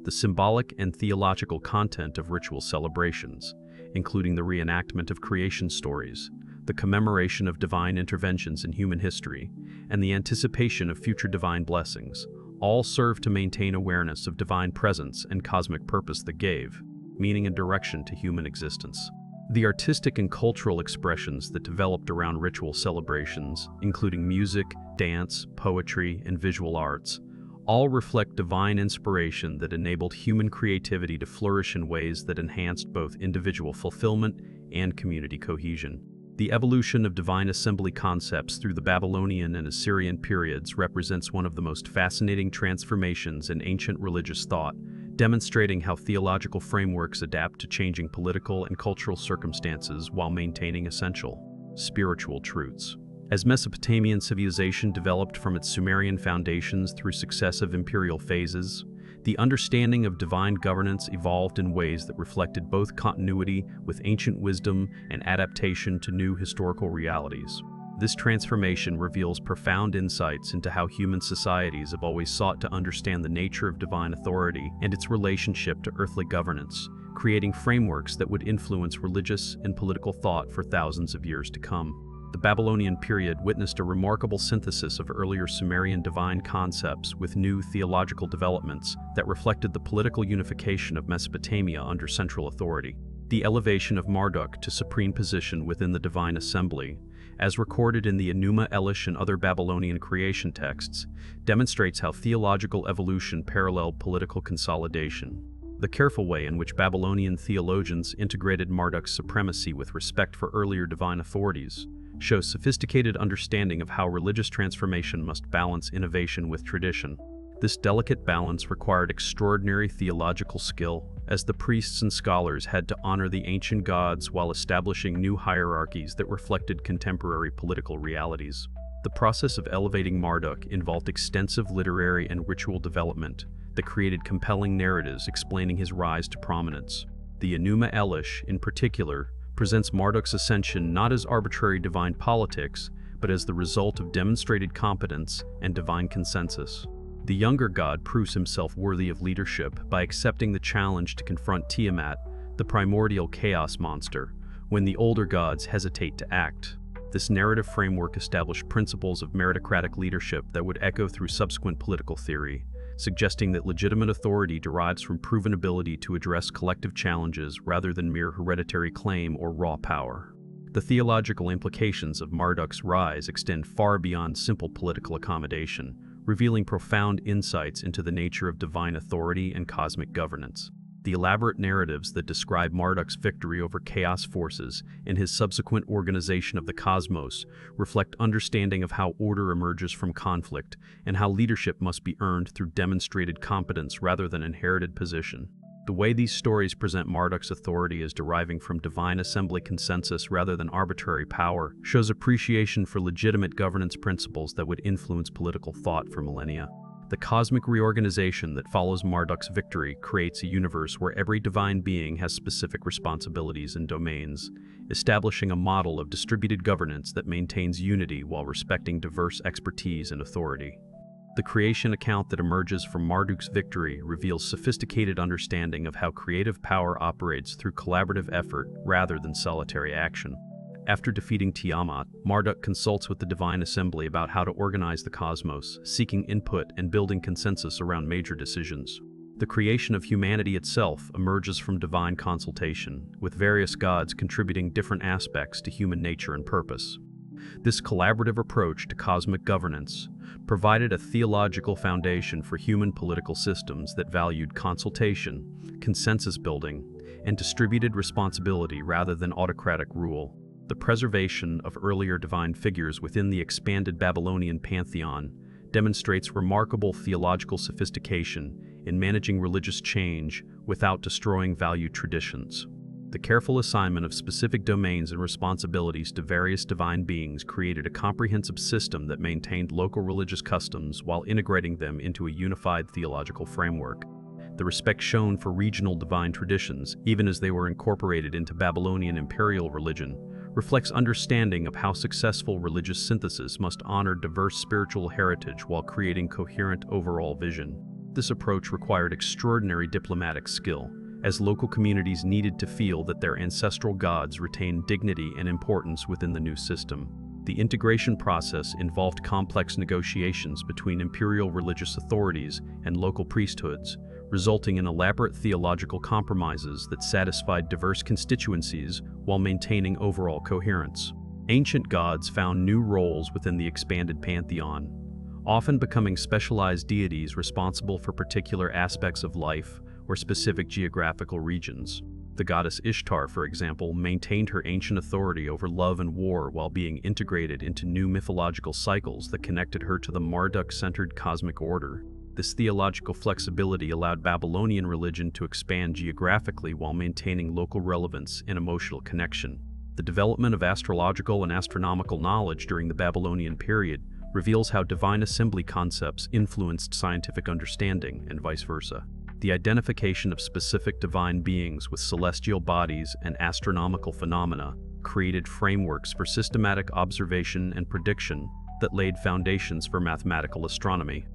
The symbolic and theological content of ritual celebrations, including the reenactment of creation stories, the commemoration of divine interventions in human history, and the anticipation of future divine blessings, all serve to maintain awareness of divine presence and cosmic purpose that gave meaning and direction to human existence. The artistic and cultural expressions that developed around ritual celebrations, including music, dance, poetry, and visual arts, all reflect divine inspiration that enabled human creativity to flourish in ways that enhanced both individual fulfillment and community cohesion. The evolution of divine assembly concepts through the Babylonian and Assyrian periods represents one of the most fascinating transformations in ancient religious thought, demonstrating how theological frameworks adapt to changing political and cultural circumstances while maintaining essential spiritual truths. As Mesopotamian civilization developed from its Sumerian foundations through successive imperial phases, the understanding of divine governance evolved in ways that reflected both continuity with ancient wisdom and adaptation to new historical realities. This transformation reveals profound insights into how human societies have always sought to understand the nature of divine authority and its relationship to earthly governance, creating frameworks that would influence religious and political thought for thousands of years to come. The Babylonian period witnessed a remarkable synthesis of earlier Sumerian divine concepts with new theological developments that reflected the political unification of Mesopotamia under central authority. The elevation of Marduk to supreme position within the divine assembly, as recorded in the Enuma Elish and other Babylonian creation texts, demonstrates how theological evolution paralleled political consolidation. The careful way in which Babylonian theologians integrated Marduk's supremacy with respect for earlier divine authorities shows sophisticated understanding of how religious transformation must balance innovation with tradition. This delicate balance required extraordinary theological skill, as the priests and scholars had to honor the ancient gods while establishing new hierarchies that reflected contemporary political realities. The process of elevating Marduk involved extensive literary and ritual development that created compelling narratives explaining his rise to prominence. The Enuma Elish, in particular, presents Marduk's ascension not as arbitrary divine politics, but as the result of demonstrated competence and divine consensus. The younger god proves himself worthy of leadership by accepting the challenge to confront Tiamat, the primordial chaos monster, when the older gods hesitate to act. This narrative framework established principles of meritocratic leadership that would echo through subsequent political theory, suggesting that legitimate authority derives from proven ability to address collective challenges rather than mere hereditary claim or raw power. The theological implications of Marduk's rise extend far beyond simple political accommodation, revealing profound insights into the nature of divine authority and cosmic governance. The elaborate narratives that describe Marduk's victory over chaos forces and his subsequent organization of the cosmos reflect understanding of how order emerges from conflict and how leadership must be earned through demonstrated competence rather than inherited position. The way these stories present Marduk's authority as deriving from divine assembly consensus rather than arbitrary power shows appreciation for legitimate governance principles that would influence political thought for millennia. The cosmic reorganization that follows Marduk's victory creates a universe where every divine being has specific responsibilities and domains, establishing a model of distributed governance that maintains unity while respecting diverse expertise and authority. The creation account that emerges from Marduk's victory reveals sophisticated understanding of how creative power operates through collaborative effort rather than solitary action. After defeating Tiamat, Marduk consults with the divine assembly about how to organize the cosmos, seeking input and building consensus around major decisions. The creation of humanity itself emerges from divine consultation, with various gods contributing different aspects to human nature and purpose. This collaborative approach to cosmic governance provided a theological foundation for human political systems that valued consultation, consensus building, and distributed responsibility rather than autocratic rule. The preservation of earlier divine figures within the expanded Babylonian pantheon demonstrates remarkable theological sophistication in managing religious change without destroying valued traditions. The careful assignment of specific domains and responsibilities to various divine beings created a comprehensive system that maintained local religious customs while integrating them into a unified theological framework. The respect shown for regional divine traditions, even as they were incorporated into Babylonian imperial religion, reflects understanding of how successful religious synthesis must honor diverse spiritual heritage while creating coherent overall vision. This approach required extraordinary diplomatic skill, as local communities needed to feel that their ancestral gods retained dignity and importance within the new system. The integration process involved complex negotiations between imperial religious authorities and local priesthoods, resulting in elaborate theological compromises that satisfied diverse constituencies while maintaining overall coherence. Ancient gods found new roles within the expanded pantheon, often becoming specialized deities responsible for particular aspects of life or specific geographical regions. The goddess Ishtar, for example, maintained her ancient authority over love and war while being integrated into new mythological cycles that connected her to the Marduk-centered cosmic order. This theological flexibility allowed Babylonian religion to expand geographically while maintaining local relevance and emotional connection. The development of astrological and astronomical knowledge during the Babylonian period reveals how divine assembly concepts influenced scientific understanding and vice versa. The identification of specific divine beings with celestial bodies and astronomical phenomena created frameworks for systematic observation and prediction that laid foundations for mathematical astronomy.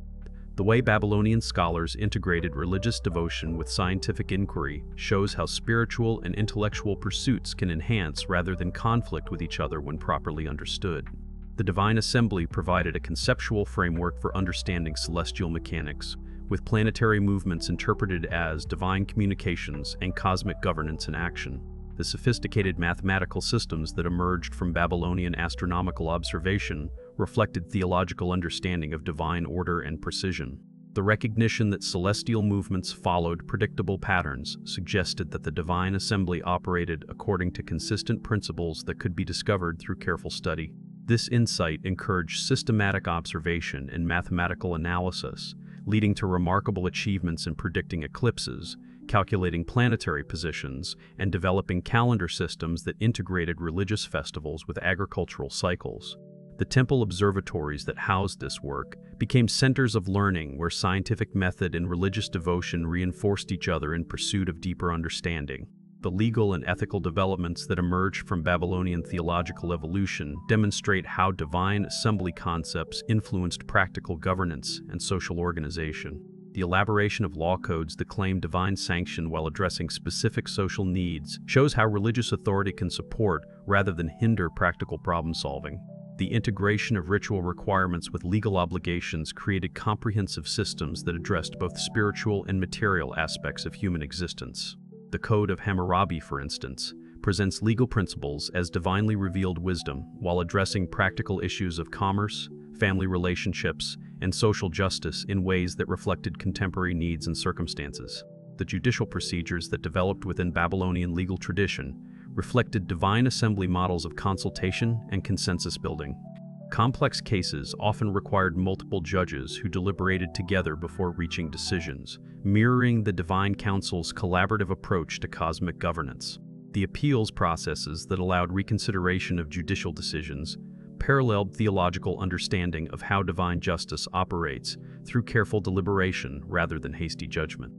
The way Babylonian scholars integrated religious devotion with scientific inquiry shows how spiritual and intellectual pursuits can enhance rather than conflict with each other when properly understood. The divine assembly provided a conceptual framework for understanding celestial mechanics, with planetary movements interpreted as divine communications and cosmic governance in action. The sophisticated mathematical systems that emerged from Babylonian astronomical observation reflected theological understanding of divine order and precision. The recognition that celestial movements followed predictable patterns suggested that the divine assembly operated according to consistent principles that could be discovered through careful study. This insight encouraged systematic observation and mathematical analysis, leading to remarkable achievements in predicting eclipses, calculating planetary positions, and developing calendar systems that integrated religious festivals with agricultural cycles. The temple observatories that housed this work became centers of learning where scientific method and religious devotion reinforced each other in pursuit of deeper understanding. The legal and ethical developments that emerged from Babylonian theological evolution demonstrate how divine assembly concepts influenced practical governance and social organization. The elaboration of law codes that claim divine sanction while addressing specific social needs shows how religious authority can support rather than hinder practical problem-solving. The integration of ritual requirements with legal obligations created comprehensive systems that addressed both spiritual and material aspects of human existence. The Code of Hammurabi, for instance, presents legal principles as divinely revealed wisdom while addressing practical issues of commerce, family relationships, and social justice in ways that reflected contemporary needs and circumstances. The judicial procedures that developed within Babylonian legal tradition reflected divine assembly models of consultation and consensus building. Complex cases often required multiple judges who deliberated together before reaching decisions, mirroring the divine council's collaborative approach to cosmic governance. The appeals processes that allowed reconsideration of judicial decisions paralleled theological understanding of how divine justice operates through careful deliberation rather than hasty judgment.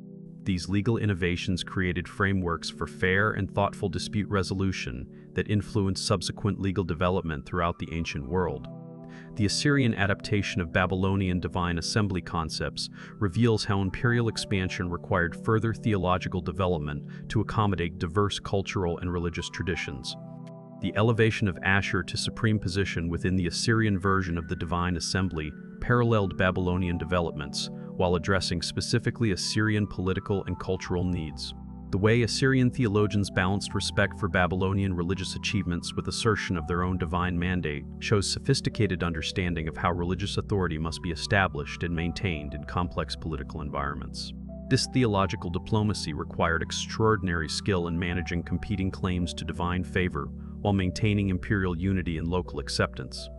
These legal innovations created frameworks for fair and thoughtful dispute resolution that influenced subsequent legal development throughout the ancient world. The Assyrian adaptation of Babylonian divine assembly concepts reveals how imperial expansion required further theological development to accommodate diverse cultural and religious traditions. The elevation of Ashur to supreme position within the Assyrian version of the divine assembly paralleled Babylonian developments, while addressing specifically Assyrian political and cultural needs. The way Assyrian theologians balanced respect for Babylonian religious achievements with assertion of their own divine mandate shows sophisticated understanding of how religious authority must be established and maintained in complex political environments. This theological diplomacy required extraordinary skill in managing competing claims to divine favor while maintaining imperial unity and local acceptance.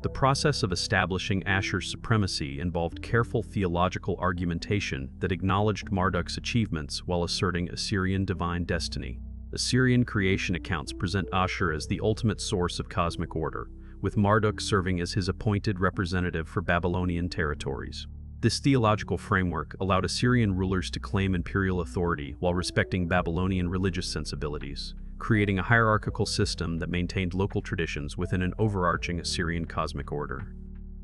The process of establishing Ashur's supremacy involved careful theological argumentation that acknowledged Marduk's achievements while asserting Assyrian divine destiny. Assyrian creation accounts present Ashur as the ultimate source of cosmic order, with Marduk serving as his appointed representative for Babylonian territories. This theological framework allowed Assyrian rulers to claim imperial authority while respecting Babylonian religious sensibilities, creating a hierarchical system that maintained local traditions within an overarching Assyrian cosmic order.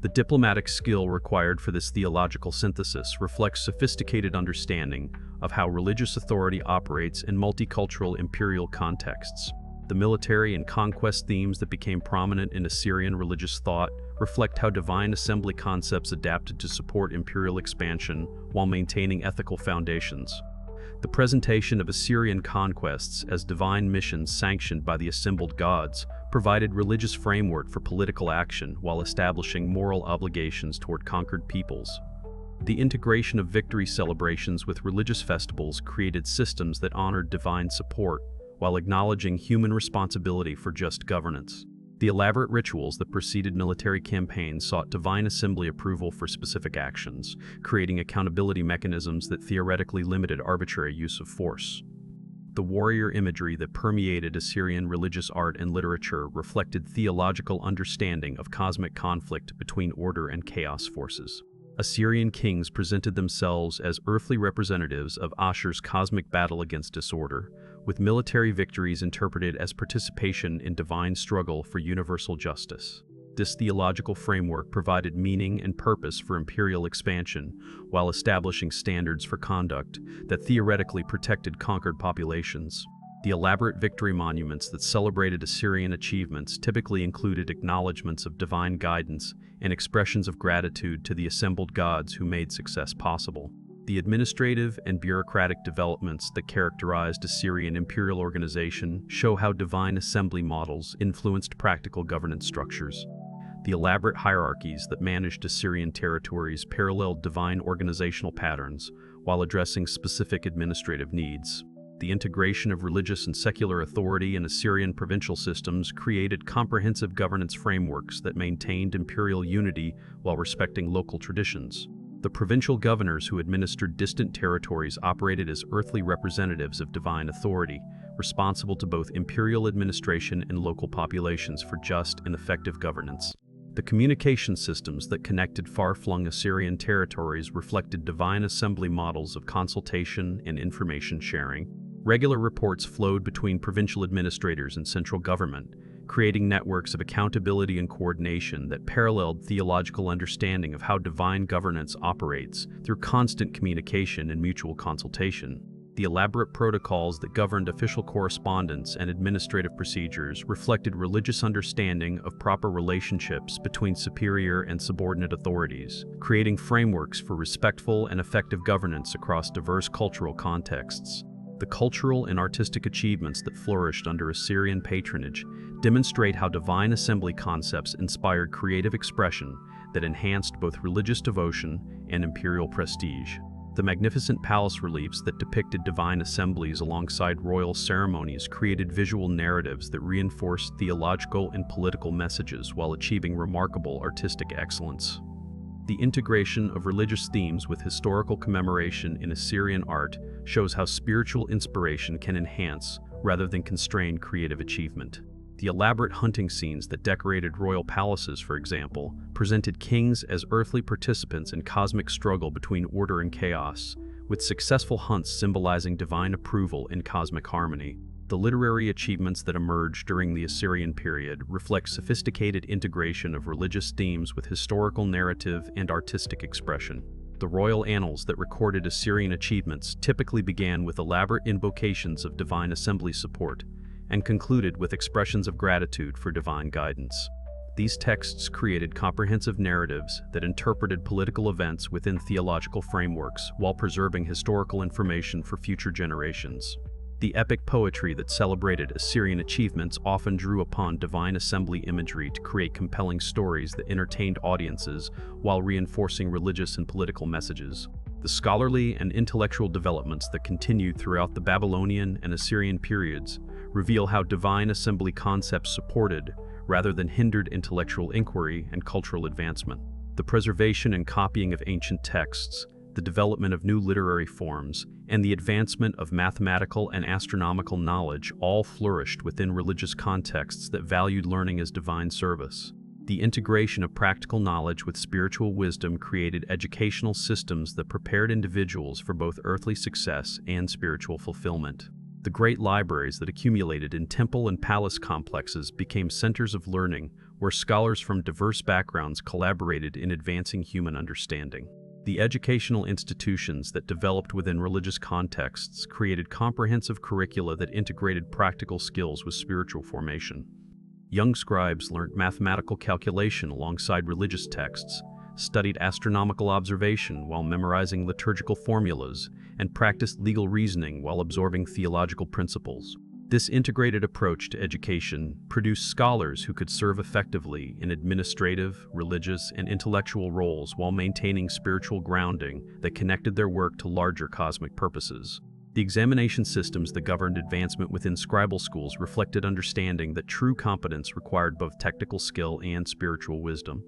The diplomatic skill required for this theological synthesis reflects sophisticated understanding of how religious authority operates in multicultural imperial contexts. The military and conquest themes that became prominent in Assyrian religious thought reflect how divine assembly concepts adapted to support imperial expansion while maintaining ethical foundations. The presentation of Assyrian conquests as divine missions sanctioned by the assembled gods provided religious framework for political action while establishing moral obligations toward conquered peoples. The integration of victory celebrations with religious festivals created systems that honored divine support while acknowledging human responsibility for just governance. The elaborate rituals that preceded military campaigns sought divine assembly approval for specific actions, creating accountability mechanisms that theoretically limited arbitrary use of force. The warrior imagery that permeated Assyrian religious art and literature reflected theological understanding of cosmic conflict between order and chaos forces. Assyrian kings presented themselves as earthly representatives of Ashur's cosmic battle against disorder, with military victories interpreted as participation in divine struggle for universal justice. This theological framework provided meaning and purpose for imperial expansion, while establishing standards for conduct that theoretically protected conquered populations. The elaborate victory monuments that celebrated Assyrian achievements typically included acknowledgments of divine guidance and expressions of gratitude to the assembled gods who made success possible. The administrative and bureaucratic developments that characterized Assyrian imperial organization show how divine assembly models influenced practical governance structures. The elaborate hierarchies that managed Assyrian territories paralleled divine organizational patterns while addressing specific administrative needs. The integration of religious and secular authority in Assyrian provincial systems created comprehensive governance frameworks that maintained imperial unity while respecting local traditions. The provincial governors who administered distant territories operated as earthly representatives of divine authority, responsible to both imperial administration and local populations for just and effective governance. The communication systems that connected far-flung Assyrian territories reflected divine assembly models of consultation and information sharing. Regular reports flowed between provincial administrators and central government, creating networks of accountability and coordination that paralleled theological understanding of how divine governance operates through constant communication and mutual consultation. The elaborate protocols that governed official correspondence and administrative procedures reflected religious understanding of proper relationships between superior and subordinate authorities, creating frameworks for respectful and effective governance across diverse cultural contexts. The cultural and artistic achievements that flourished under Assyrian patronage demonstrate how divine assembly concepts inspired creative expression that enhanced both religious devotion and imperial prestige. The magnificent palace reliefs that depicted divine assemblies alongside royal ceremonies created visual narratives that reinforced theological and political messages while achieving remarkable artistic excellence. The integration of religious themes with historical commemoration in Assyrian art shows how spiritual inspiration can enhance, rather than constrain, creative achievement. The elaborate hunting scenes that decorated royal palaces, for example, presented kings as earthly participants in cosmic struggle between order and chaos, with successful hunts symbolizing divine approval and cosmic harmony. The literary achievements that emerged during the Assyrian period reflect sophisticated integration of religious themes with historical narrative and artistic expression. The royal annals that recorded Assyrian achievements typically began with elaborate invocations of divine assembly support and concluded with expressions of gratitude for divine guidance. These texts created comprehensive narratives that interpreted political events within theological frameworks while preserving historical information for future generations. The epic poetry that celebrated Assyrian achievements often drew upon divine assembly imagery to create compelling stories that entertained audiences while reinforcing religious and political messages. The scholarly and intellectual developments that continued throughout the Babylonian and Assyrian periods reveal how divine assembly concepts supported, rather than hindered, intellectual inquiry and cultural advancement. The preservation and copying of ancient texts, the development of new literary forms, and the advancement of mathematical and astronomical knowledge all flourished within religious contexts that valued learning as divine service. The integration of practical knowledge with spiritual wisdom created educational systems that prepared individuals for both earthly success and spiritual fulfillment. The great libraries that accumulated in temple and palace complexes became centers of learning where scholars from diverse backgrounds collaborated in advancing human understanding. The educational institutions that developed within religious contexts created comprehensive curricula that integrated practical skills with spiritual formation. Young scribes learned mathematical calculation alongside religious texts, studied astronomical observation while memorizing liturgical formulas, and practiced legal reasoning while absorbing theological principles. This integrated approach to education produced scholars who could serve effectively in administrative, religious, and intellectual roles while maintaining spiritual grounding that connected their work to larger cosmic purposes. The examination systems that governed advancement within scribal schools reflected understanding that true competence required both technical skill and spiritual wisdom.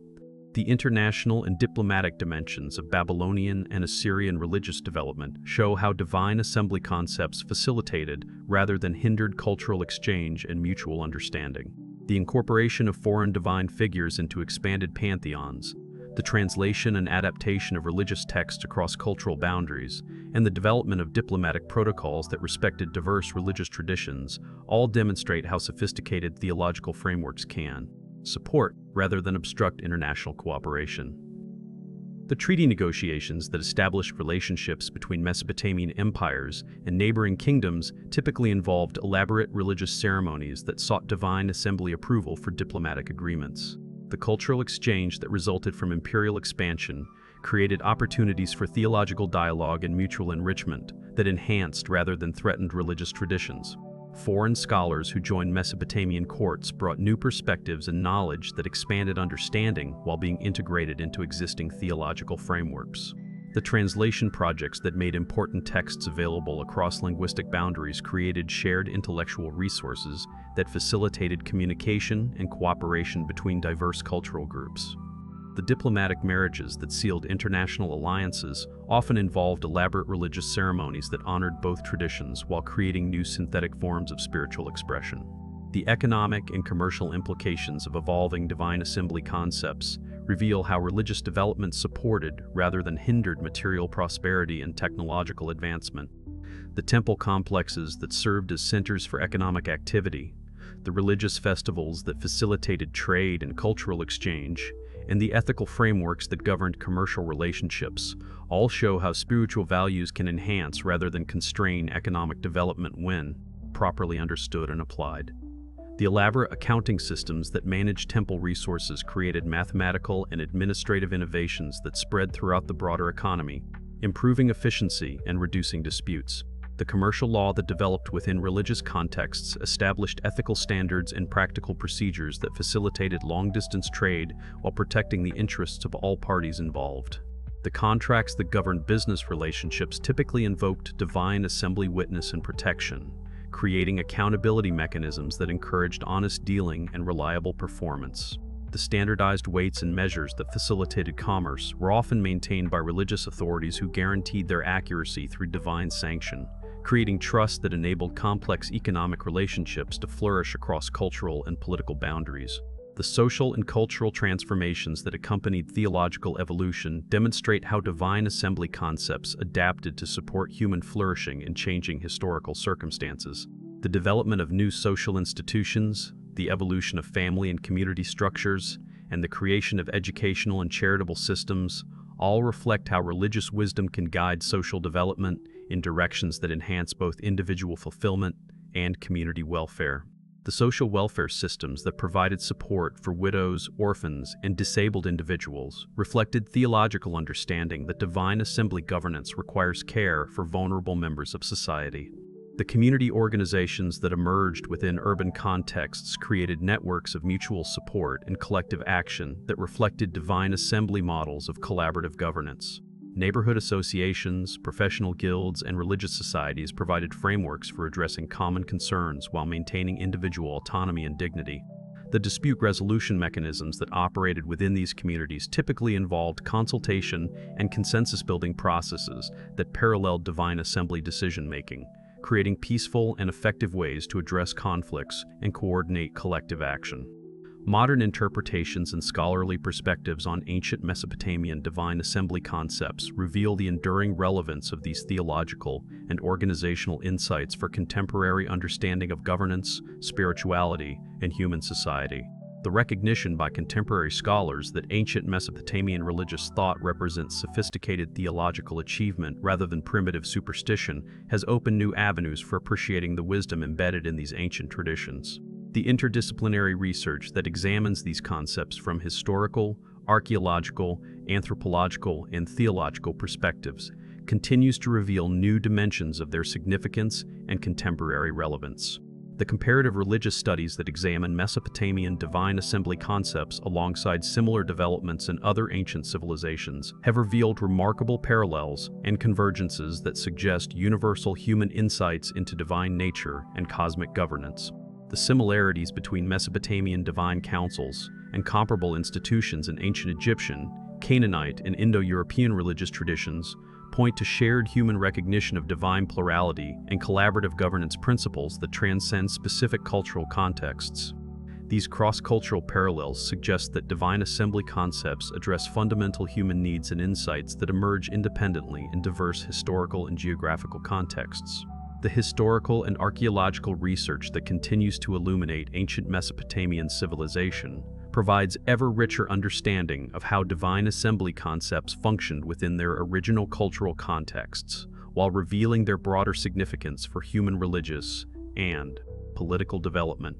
The international and diplomatic dimensions of Babylonian and Assyrian religious development show how divine assembly concepts facilitated rather than hindered cultural exchange and mutual understanding. The incorporation of foreign divine figures into expanded pantheons, the translation and adaptation of religious texts across cultural boundaries, and the development of diplomatic protocols that respected diverse religious traditions all demonstrate how sophisticated theological frameworks can support rather than obstruct international cooperation. The treaty negotiations that established relationships between Mesopotamian empires and neighboring kingdoms typically involved elaborate religious ceremonies that sought divine assembly approval for diplomatic agreements. The cultural exchange that resulted from imperial expansion created opportunities for theological dialogue and mutual enrichment that enhanced rather than threatened religious traditions. Foreign scholars who joined Mesopotamian courts brought new perspectives and knowledge that expanded understanding while being integrated into existing theological frameworks. The translation projects that made important texts available across linguistic boundaries created shared intellectual resources that facilitated communication and cooperation between diverse cultural groups. The diplomatic marriages that sealed international alliances often involved elaborate religious ceremonies that honored both traditions while creating new synthetic forms of spiritual expression. The economic and commercial implications of evolving divine assembly concepts reveal how religious development supported rather than hindered material prosperity and technological advancement. The temple complexes that served as centers for economic activity, the religious festivals that facilitated trade and cultural exchange, and the ethical frameworks that governed commercial relationships all show how spiritual values can enhance rather than constrain economic development when properly understood and applied. The elaborate accounting systems that managed temple resources created mathematical and administrative innovations that spread throughout the broader economy, improving efficiency and reducing disputes. The commercial law that developed within religious contexts established ethical standards and practical procedures that facilitated long-distance trade while protecting the interests of all parties involved. The contracts that governed business relationships typically invoked divine assembly witness and protection, creating accountability mechanisms that encouraged honest dealing and reliable performance. The standardized weights and measures that facilitated commerce were often maintained by religious authorities who guaranteed their accuracy through divine sanction, creating trust that enabled complex economic relationships to flourish across cultural and political boundaries. The social and cultural transformations that accompanied theological evolution demonstrate how divine assembly concepts adapted to support human flourishing in changing historical circumstances. The development of new social institutions, the evolution of family and community structures, and the creation of educational and charitable systems all reflect how religious wisdom can guide social development in directions that enhance both individual fulfillment and community welfare. The social welfare systems that provided support for widows, orphans, and disabled individuals reflected theological understanding that divine assembly governance requires care for vulnerable members of society. The community organizations that emerged within urban contexts created networks of mutual support and collective action that reflected divine assembly models of collaborative governance. Neighborhood associations, professional guilds, and religious societies provided frameworks for addressing common concerns while maintaining individual autonomy and dignity. The dispute resolution mechanisms that operated within these communities typically involved consultation and consensus-building processes that paralleled divine assembly decision-making, creating peaceful and effective ways to address conflicts and coordinate collective action. Modern interpretations and scholarly perspectives on ancient Mesopotamian divine assembly concepts reveal the enduring relevance of these theological and organizational insights for contemporary understanding of governance, spirituality, and human society. The recognition by contemporary scholars that ancient Mesopotamian religious thought represents sophisticated theological achievement rather than primitive superstition has opened new avenues for appreciating the wisdom embedded in these ancient traditions. The interdisciplinary research that examines these concepts from historical, archaeological, anthropological, and theological perspectives continues to reveal new dimensions of their significance and contemporary relevance. The comparative religious studies that examine Mesopotamian divine assembly concepts alongside similar developments in other ancient civilizations have revealed remarkable parallels and convergences that suggest universal human insights into divine nature and cosmic governance. The similarities between Mesopotamian divine councils and comparable institutions in ancient Egyptian, Canaanite, and Indo-European religious traditions point to shared human recognition of divine plurality and collaborative governance principles that transcend specific cultural contexts. These cross-cultural parallels suggest that divine assembly concepts address fundamental human needs and insights that emerge independently in diverse historical and geographical contexts. The historical and archaeological research that continues to illuminate ancient Mesopotamian civilization provides ever-richer understanding of how divine assembly concepts functioned within their original cultural contexts, while revealing their broader significance for human religious and political development.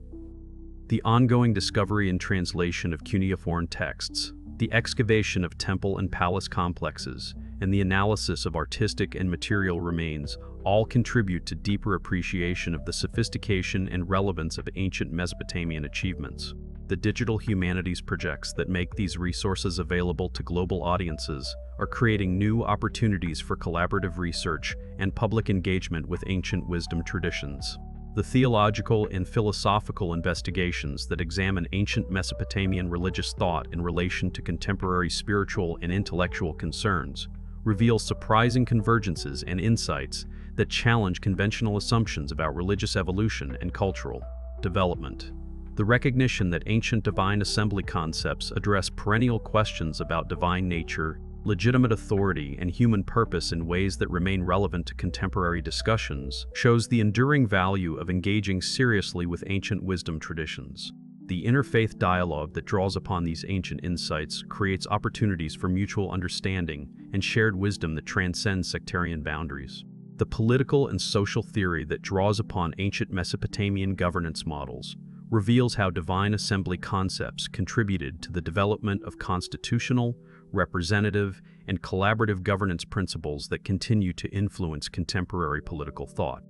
The ongoing discovery and translation of cuneiform texts, the excavation of temple and palace complexes, and the analysis of artistic and material remains all contribute to deeper appreciation of the sophistication and relevance of ancient Mesopotamian achievements. The digital humanities projects that make these resources available to global audiences are creating new opportunities for collaborative research and public engagement with ancient wisdom traditions. The theological and philosophical investigations that examine ancient Mesopotamian religious thought in relation to contemporary spiritual and intellectual concerns reveal surprising convergences and insights that challenge conventional assumptions about religious evolution and cultural development. The recognition that ancient divine assembly concepts address perennial questions about divine nature, legitimate authority, and human purpose in ways that remain relevant to contemporary discussions shows the enduring value of engaging seriously with ancient wisdom traditions. The interfaith dialogue that draws upon these ancient insights creates opportunities for mutual understanding and shared wisdom that transcends sectarian boundaries. The political and social theory that draws upon ancient Mesopotamian governance models reveals how divine assembly concepts contributed to the development of constitutional, representative, and collaborative governance principles that continue to influence contemporary political thought.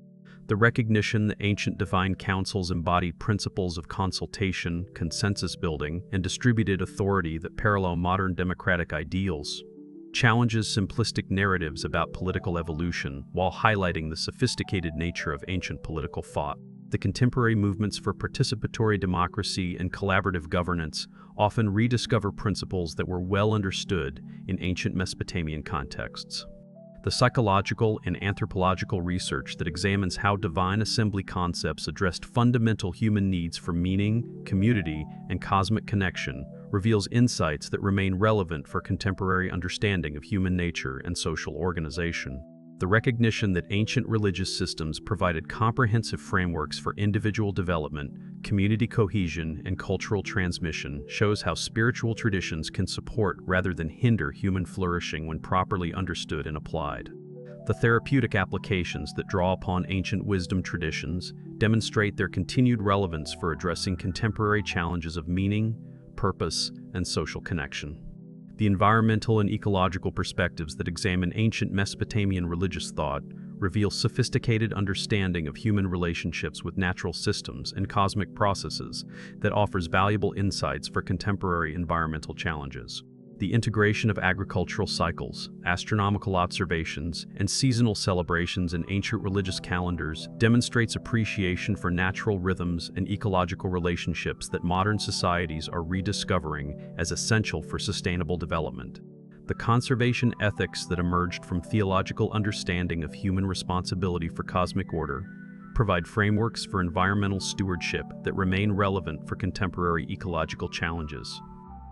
The recognition that ancient divine councils embodied principles of consultation, consensus building, and distributed authority that parallel modern democratic ideals challenges simplistic narratives about political evolution while highlighting the sophisticated nature of ancient political thought. The contemporary movements for participatory democracy and collaborative governance often rediscover principles that were well understood in ancient Mesopotamian contexts. The psychological and anthropological research that examines how divine assembly concepts addressed fundamental human needs for meaning, community, and cosmic connection reveals insights that remain relevant for contemporary understanding of human nature and social organization. The recognition that ancient religious systems provided comprehensive frameworks for individual development, community cohesion, and cultural transmission shows how spiritual traditions can support rather than hinder human flourishing when properly understood and applied. The therapeutic applications that draw upon ancient wisdom traditions demonstrate their continued relevance for addressing contemporary challenges of meaning, purpose, and social connection. The environmental and ecological perspectives that examine ancient Mesopotamian religious thought reveal sophisticated understanding of human relationships with natural systems and cosmic processes that offers valuable insights for contemporary environmental challenges. The integration of agricultural cycles, astronomical observations, and seasonal celebrations in ancient religious calendars demonstrates appreciation for natural rhythms and ecological relationships that modern societies are rediscovering as essential for sustainable development. The conservation ethics that emerged from theological understanding of human responsibility for cosmic order provide frameworks for environmental stewardship that remain relevant for contemporary ecological challenges.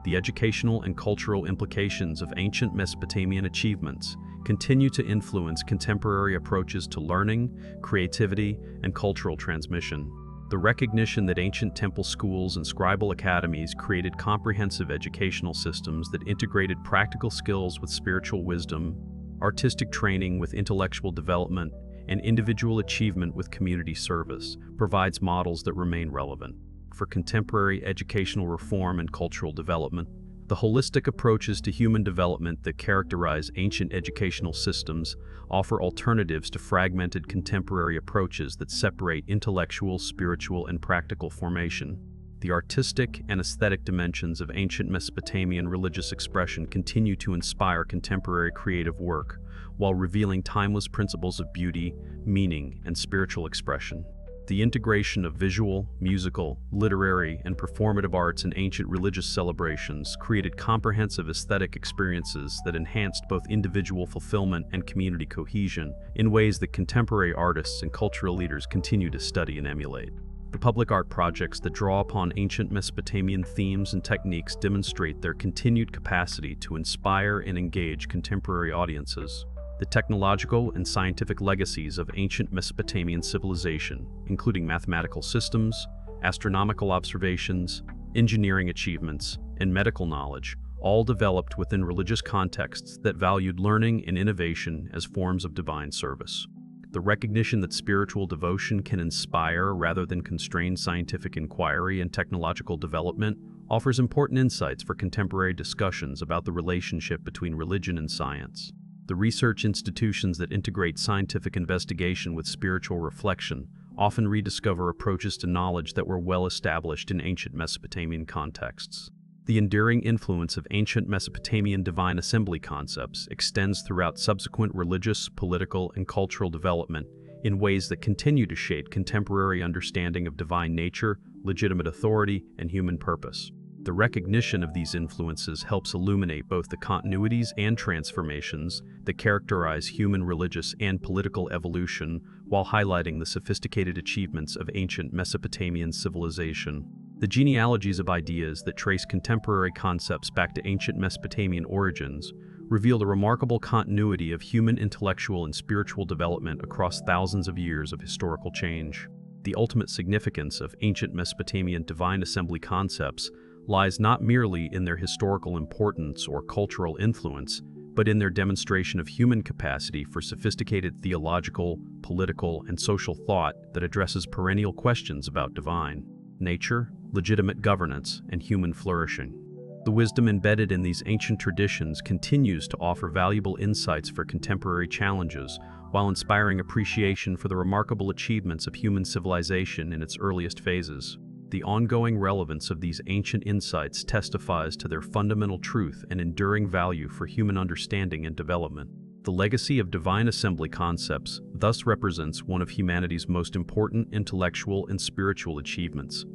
The educational and cultural implications of ancient Mesopotamian achievements continue to influence contemporary approaches to learning, creativity, and cultural transmission. The recognition that ancient temple schools and scribal academies created comprehensive educational systems that integrated practical skills with spiritual wisdom, artistic training with intellectual development, and individual achievement with community service provides models that remain relevant. framework for contemporary educational reform and cultural development. The holistic approaches to human development that characterize ancient educational systems offer alternatives to fragmented contemporary approaches that separate intellectual, spiritual, and practical formation. The artistic and aesthetic dimensions of ancient Mesopotamian religious expression continue to inspire contemporary creative work, while revealing timeless principles of beauty, meaning, and spiritual expression. The integration of visual, musical, literary, and performative arts in ancient religious celebrations created comprehensive aesthetic experiences that enhanced both individual fulfillment and community cohesion in ways that contemporary artists and cultural leaders continue to study and emulate. The public art projects that draw upon ancient Mesopotamian themes and techniques demonstrate their continued capacity to inspire and engage contemporary audiences. The technological and scientific legacies of ancient Mesopotamian civilization, including mathematical systems, astronomical observations, engineering achievements, and medical knowledge, all developed within religious contexts that valued learning and innovation as forms of divine service. The recognition that spiritual devotion can inspire rather than constrain scientific inquiry and technological development offers important insights for contemporary discussions about the relationship between religion and science. The research institutions that integrate scientific investigation with spiritual reflection often rediscover approaches to knowledge that were well established in ancient Mesopotamian contexts. The enduring influence of ancient Mesopotamian divine assembly concepts extends throughout subsequent religious, political, and cultural development in ways that continue to shape contemporary understanding of divine nature, legitimate authority, and human purpose. The recognition of these influences helps illuminate both the continuities and transformations that characterize human religious and political evolution, while highlighting the sophisticated achievements of ancient Mesopotamian civilization. The genealogies of ideas that trace contemporary concepts back to ancient Mesopotamian origins reveal the remarkable continuity of human intellectual and spiritual development across thousands of years of historical change. The ultimate significance of ancient Mesopotamian divine assembly concepts lies not merely in their historical importance or cultural influence, but in their demonstration of human capacity for sophisticated theological, political, and social thought that addresses perennial questions about divine nature, legitimate governance, and human flourishing. The wisdom embedded in these ancient traditions continues to offer valuable insights for contemporary challenges, while inspiring appreciation for the remarkable achievements of human civilization in its earliest phases. The ongoing relevance of these ancient insights testifies to their fundamental truth and enduring value for human understanding and development. The legacy of divine assembly concepts thus represents one of humanity's most important intellectual and spiritual achievements,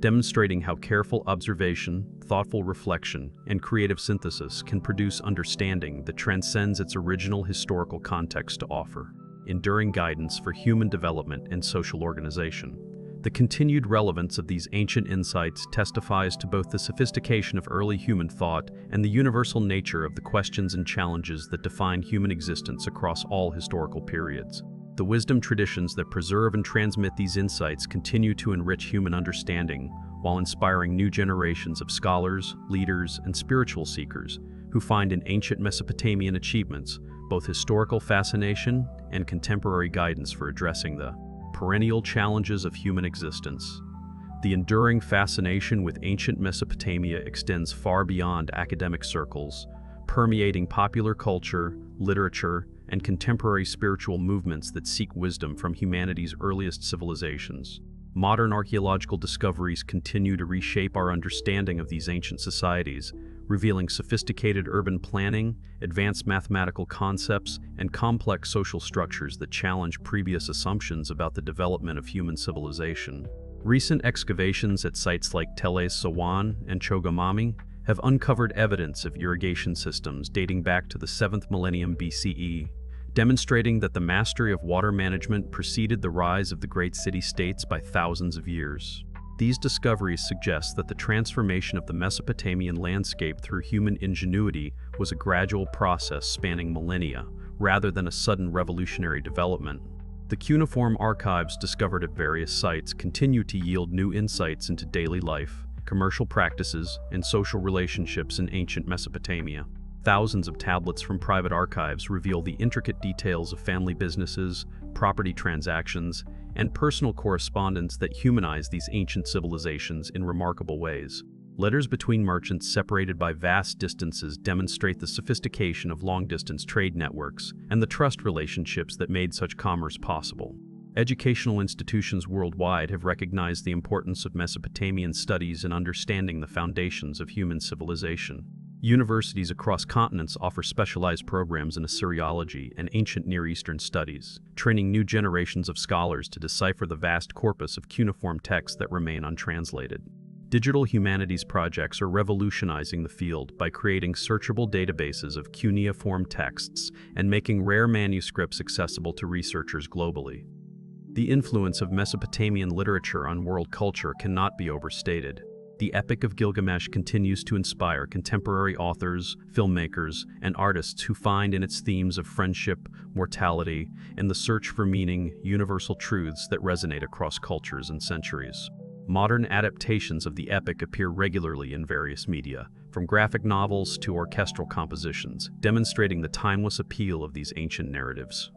demonstrating how careful observation, thoughtful reflection, and creative synthesis can produce understanding that transcends its original historical context to offer enduring guidance for human development and social organization. The continued relevance of these ancient insights testifies to both the sophistication of early human thought and the universal nature of the questions and challenges that define human existence across all historical periods. The wisdom traditions that preserve and transmit these insights continue to enrich human understanding, while inspiring new generations of scholars, leaders, and spiritual seekers who find in ancient Mesopotamian achievements both historical fascination and contemporary guidance for addressing the perennial challenges of human existence. The enduring fascination with ancient Mesopotamia extends far beyond academic circles, permeating popular culture, literature, and contemporary spiritual movements that seek wisdom from humanity's earliest civilizations. Modern archaeological discoveries continue to reshape our understanding of these ancient societies, revealing sophisticated urban planning, advanced mathematical concepts, and complex social structures that challenge previous assumptions about the development of human civilization. Recent excavations at sites like Tel Es-Sawan and Chogamami have uncovered evidence of irrigation systems dating back to the 7th millennium BCE, demonstrating that the mastery of water management preceded the rise of the great city-states by thousands of years. These discoveries suggest that the transformation of the Mesopotamian landscape through human ingenuity was a gradual process spanning millennia, rather than a sudden revolutionary development. The cuneiform archives discovered at various sites continue to yield new insights into daily life, commercial practices, and social relationships in ancient Mesopotamia. Thousands of tablets from private archives reveal the intricate details of family businesses, property transactions, and personal correspondence that humanize these ancient civilizations in remarkable ways. Letters between merchants separated by vast distances demonstrate the sophistication of long-distance trade networks and the trust relationships that made such commerce possible. Educational institutions worldwide have recognized the importance of Mesopotamian studies in understanding the foundations of human civilization. Universities across continents offer specialized programs in Assyriology and ancient Near Eastern studies, training new generations of scholars to decipher the vast corpus of cuneiform texts that remain untranslated. Digital humanities projects are revolutionizing the field by creating searchable databases of cuneiform texts and making rare manuscripts accessible to researchers globally. The influence of Mesopotamian literature on world culture cannot be overstated. The Epic of Gilgamesh continues to inspire contemporary authors, filmmakers, and artists who find in its themes of friendship, mortality, and the search for meaning universal truths that resonate across cultures and centuries. Modern adaptations of the epic appear regularly in various media, from graphic novels to orchestral compositions, demonstrating the timeless appeal of these ancient narratives.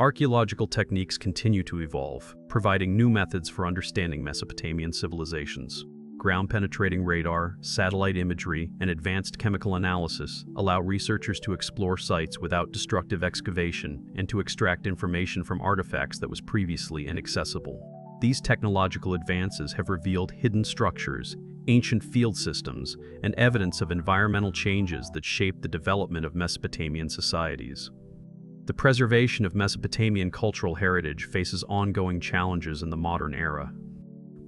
Archaeological techniques continue to evolve, providing new methods for understanding Mesopotamian civilizations. Ground-penetrating radar, satellite imagery, and advanced chemical analysis allow researchers to explore sites without destructive excavation and to extract information from artifacts that was previously inaccessible. These technological advances have revealed hidden structures, ancient field systems, and evidence of environmental changes that shaped the development of Mesopotamian societies. The preservation of Mesopotamian cultural heritage faces ongoing challenges in the modern era.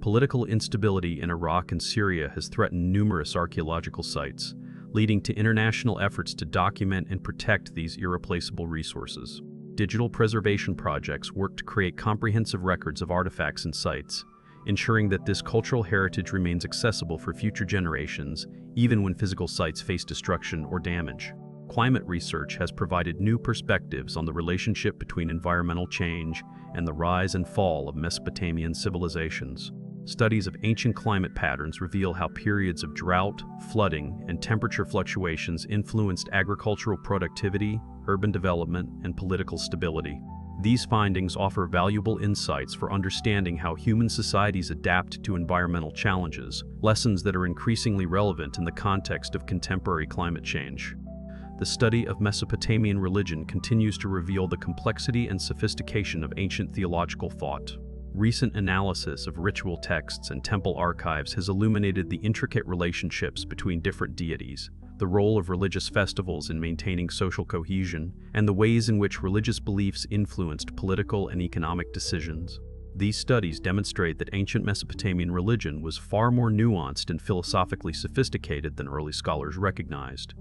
Political instability in Iraq and Syria has threatened numerous archaeological sites, leading to international efforts to document and protect these irreplaceable resources. Digital preservation projects work to create comprehensive records of artifacts and sites, ensuring that this cultural heritage remains accessible for future generations, even when physical sites face destruction or damage. Climate research has provided new perspectives on the relationship between environmental change and the rise and fall of Mesopotamian civilizations. Studies of ancient climate patterns reveal how periods of drought, flooding, and temperature fluctuations influenced agricultural productivity, urban development, and political stability. These findings offer valuable insights for understanding how human societies adapt to environmental challenges, lessons that are increasingly relevant in the context of contemporary climate change. The study of Mesopotamian religion continues to reveal the complexity and sophistication of ancient theological thought. Recent analysis of ritual texts and temple archives has illuminated the intricate relationships between different deities, the role of religious festivals in maintaining social cohesion, and the ways in which religious beliefs influenced political and economic decisions. These studies demonstrate that ancient Mesopotamian religion was far more nuanced and philosophically sophisticated than early scholars recognized.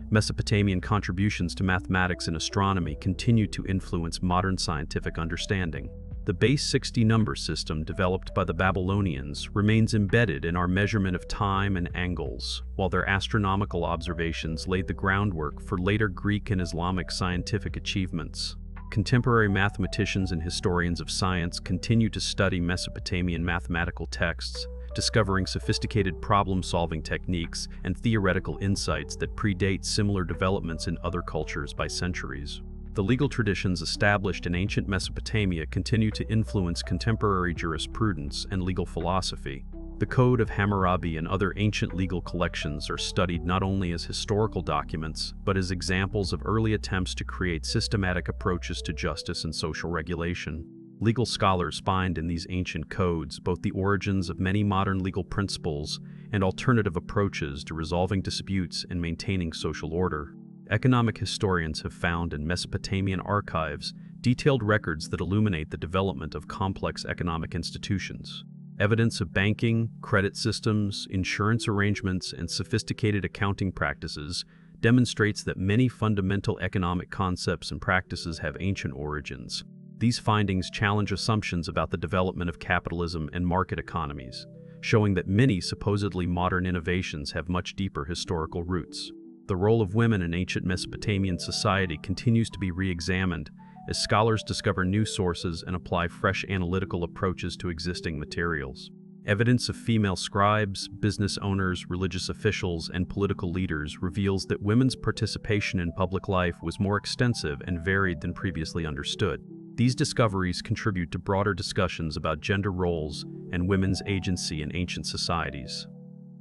Mesopotamian contributions to mathematics and astronomy continue to influence modern scientific understanding. The base 60 number system developed by the Babylonians remains embedded in our measurement of time and angles, while their astronomical observations laid the groundwork for later Greek and Islamic scientific achievements. Contemporary mathematicians and historians of science continue to study Mesopotamian mathematical texts, discovering sophisticated problem-solving techniques and theoretical insights that predate similar developments in other cultures by centuries. The legal traditions established in ancient Mesopotamia continue to influence contemporary jurisprudence and legal philosophy. The Code of Hammurabi and other ancient legal collections are studied not only as historical documents, but as examples of early attempts to create systematic approaches to justice and social regulation. Legal scholars find in these ancient codes both the origins of many modern legal principles and alternative approaches to resolving disputes and maintaining social order. Economic historians have found in Mesopotamian archives detailed records that illuminate the development of complex economic institutions. Evidence of banking, credit systems, insurance arrangements, and sophisticated accounting practices demonstrates that many fundamental economic concepts and practices have ancient origins. These findings challenge assumptions about the development of capitalism and market economies, showing that many supposedly modern innovations have much deeper historical roots. The role of women in ancient Mesopotamian society continues to be re-examined as scholars discover new sources and apply fresh analytical approaches to existing materials. Evidence of female scribes, business owners, religious officials, and political leaders reveals that women's participation in public life was more extensive and varied than previously understood. These discoveries contribute to broader discussions about gender roles and women's agency in ancient societies.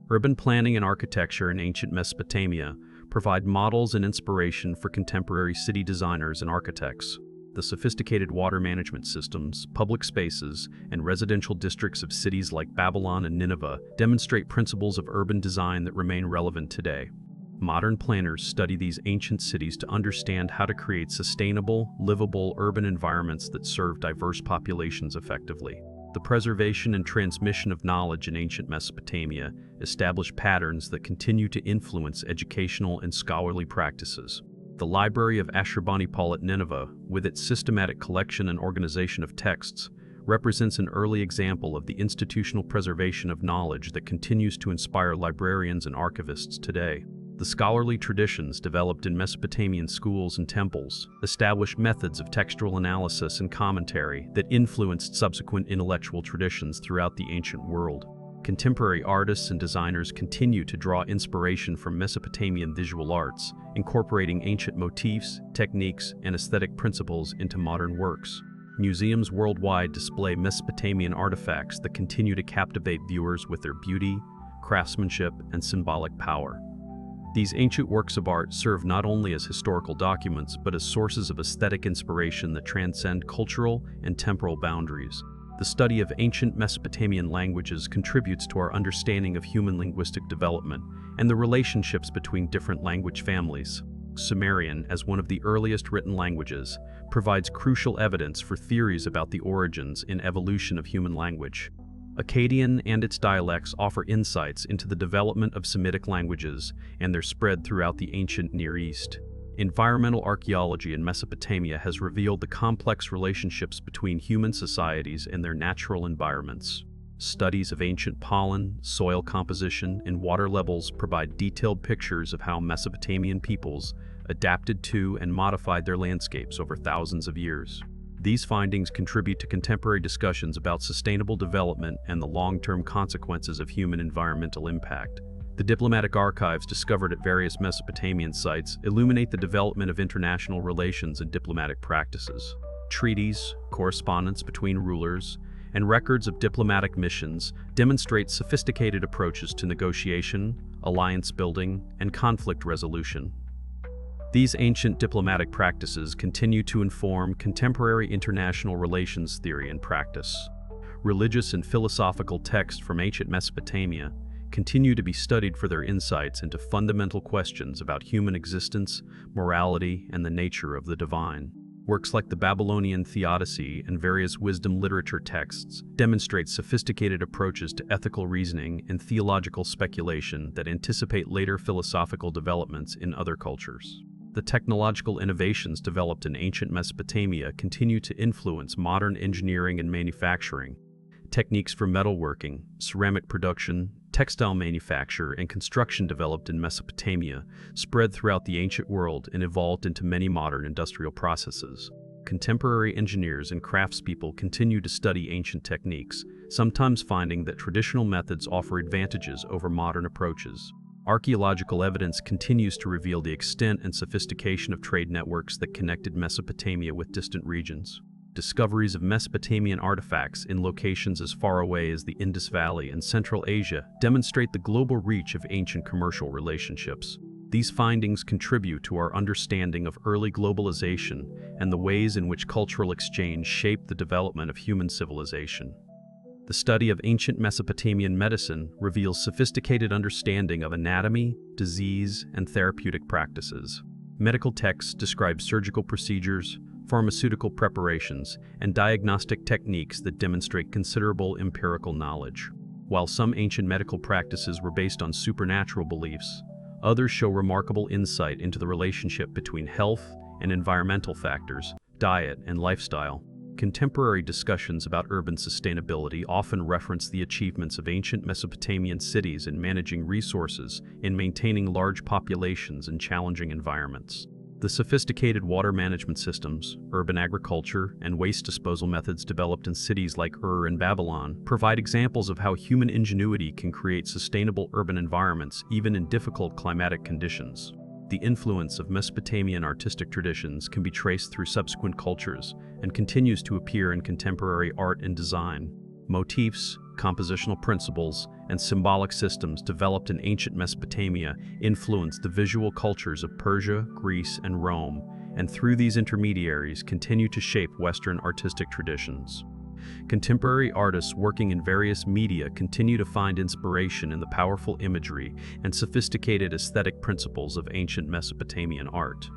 Urban planning and architecture in ancient Mesopotamia provide models and inspiration for contemporary city designers and architects. The sophisticated water management systems, public spaces, and residential districts of cities like Babylon and Nineveh demonstrate principles of urban design that remain relevant today. Modern planners study these ancient cities to understand how to create sustainable, livable urban environments that serve diverse populations effectively. The preservation and transmission of knowledge in ancient Mesopotamia established patterns that continue to influence educational and scholarly practices. The Library of Ashurbanipal at Nineveh, with its systematic collection and organization of texts, represents an early example of the institutional preservation of knowledge that continues to inspire librarians and archivists today. The scholarly traditions developed in Mesopotamian schools and temples established methods of textual analysis and commentary that influenced subsequent intellectual traditions throughout the ancient world. Contemporary artists and designers continue to draw inspiration from Mesopotamian visual arts, incorporating ancient motifs, techniques, and aesthetic principles into modern works. Museums worldwide display Mesopotamian artifacts that continue to captivate viewers with their beauty, craftsmanship, and symbolic power. These ancient works of art serve not only as historical documents, but as sources of aesthetic inspiration that transcend cultural and temporal boundaries. The study of ancient Mesopotamian languages contributes to our understanding of human linguistic development and the relationships between different language families. Sumerian, as one of the earliest written languages, provides crucial evidence for theories about the origins and evolution of human language. Akkadian and its dialects offer insights into the development of Semitic languages and their spread throughout the ancient Near East. Environmental archaeology in Mesopotamia has revealed the complex relationships between human societies and their natural environments. Studies of ancient pollen, soil composition, and water levels provide detailed pictures of how Mesopotamian peoples adapted to and modified their landscapes over thousands of years. These findings contribute to contemporary discussions about sustainable development and the long-term consequences of human environmental impact. The diplomatic archives discovered at various Mesopotamian sites illuminate the development of international relations and diplomatic practices. Treaties, correspondence between rulers, and records of diplomatic missions demonstrate sophisticated approaches to negotiation, alliance building, and conflict resolution. These ancient diplomatic practices continue to inform contemporary international relations theory and practice. Religious and philosophical texts from ancient Mesopotamia continue to be studied for their insights into fundamental questions about human existence, morality, and the nature of the divine. Works like the Babylonian Theodicy and various wisdom literature texts demonstrate sophisticated approaches to ethical reasoning and theological speculation that anticipate later philosophical developments in other cultures. The technological innovations developed in ancient Mesopotamia continue to influence modern engineering and manufacturing. Techniques for metalworking, ceramic production, textile manufacture, and construction developed in Mesopotamia spread throughout the ancient world and evolved into many modern industrial processes. Contemporary engineers and craftspeople continue to study ancient techniques, sometimes finding that traditional methods offer advantages over modern approaches. Archaeological evidence continues to reveal the extent and sophistication of trade networks that connected Mesopotamia with distant regions. Discoveries of Mesopotamian artifacts in locations as far away as the Indus Valley and Central Asia demonstrate the global reach of ancient commercial relationships. These findings contribute to our understanding of early globalization and the ways in which cultural exchange shaped the development of human civilization. The study of ancient Mesopotamian medicine reveals sophisticated understanding of anatomy, disease, and therapeutic practices. Medical texts describe surgical procedures, pharmaceutical preparations, and diagnostic techniques that demonstrate considerable empirical knowledge. While some ancient medical practices were based on supernatural beliefs, others show remarkable insight into the relationship between health and environmental factors, diet, and lifestyle. Contemporary discussions about urban sustainability often reference the achievements of ancient Mesopotamian cities in managing resources and maintaining large populations in challenging environments. The sophisticated water management systems, urban agriculture, and waste disposal methods developed in cities like Ur and Babylon provide examples of how human ingenuity can create sustainable urban environments even in difficult climatic conditions. The influence of Mesopotamian artistic traditions can be traced through subsequent cultures and continues to appear in contemporary art and design. Motifs, compositional principles, and symbolic systems developed in ancient Mesopotamia influenced the visual cultures of Persia, Greece, and Rome, and through these intermediaries continue to shape Western artistic traditions. Contemporary artists working in various media continue to find inspiration in the powerful imagery and sophisticated aesthetic principles of ancient Mesopotamian art.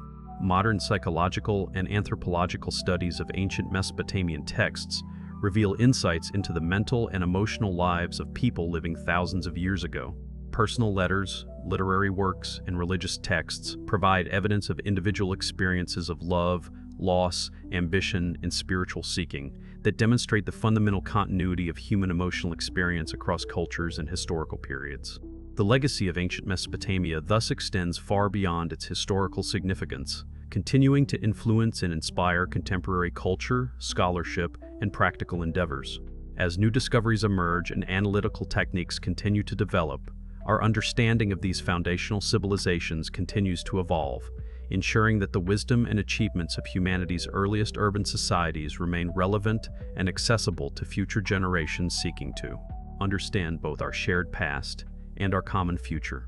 Modern psychological and anthropological studies of ancient Mesopotamian texts reveal insights into the mental and emotional lives of people living thousands of years ago. Personal letters, literary works, and religious texts provide evidence of individual experiences of love, loss, ambition, and spiritual seeking that demonstrate the fundamental continuity of human emotional experience across cultures and historical periods. The legacy of ancient Mesopotamia thus extends far beyond its historical significance, continuing to influence and inspire contemporary culture, scholarship, and practical endeavors. As new discoveries emerge and analytical techniques continue to develop, our understanding of these foundational civilizations continues to evolve, ensuring that the wisdom and achievements of humanity's earliest urban societies remain relevant and accessible to future generations seeking to understand both our shared past and our common future.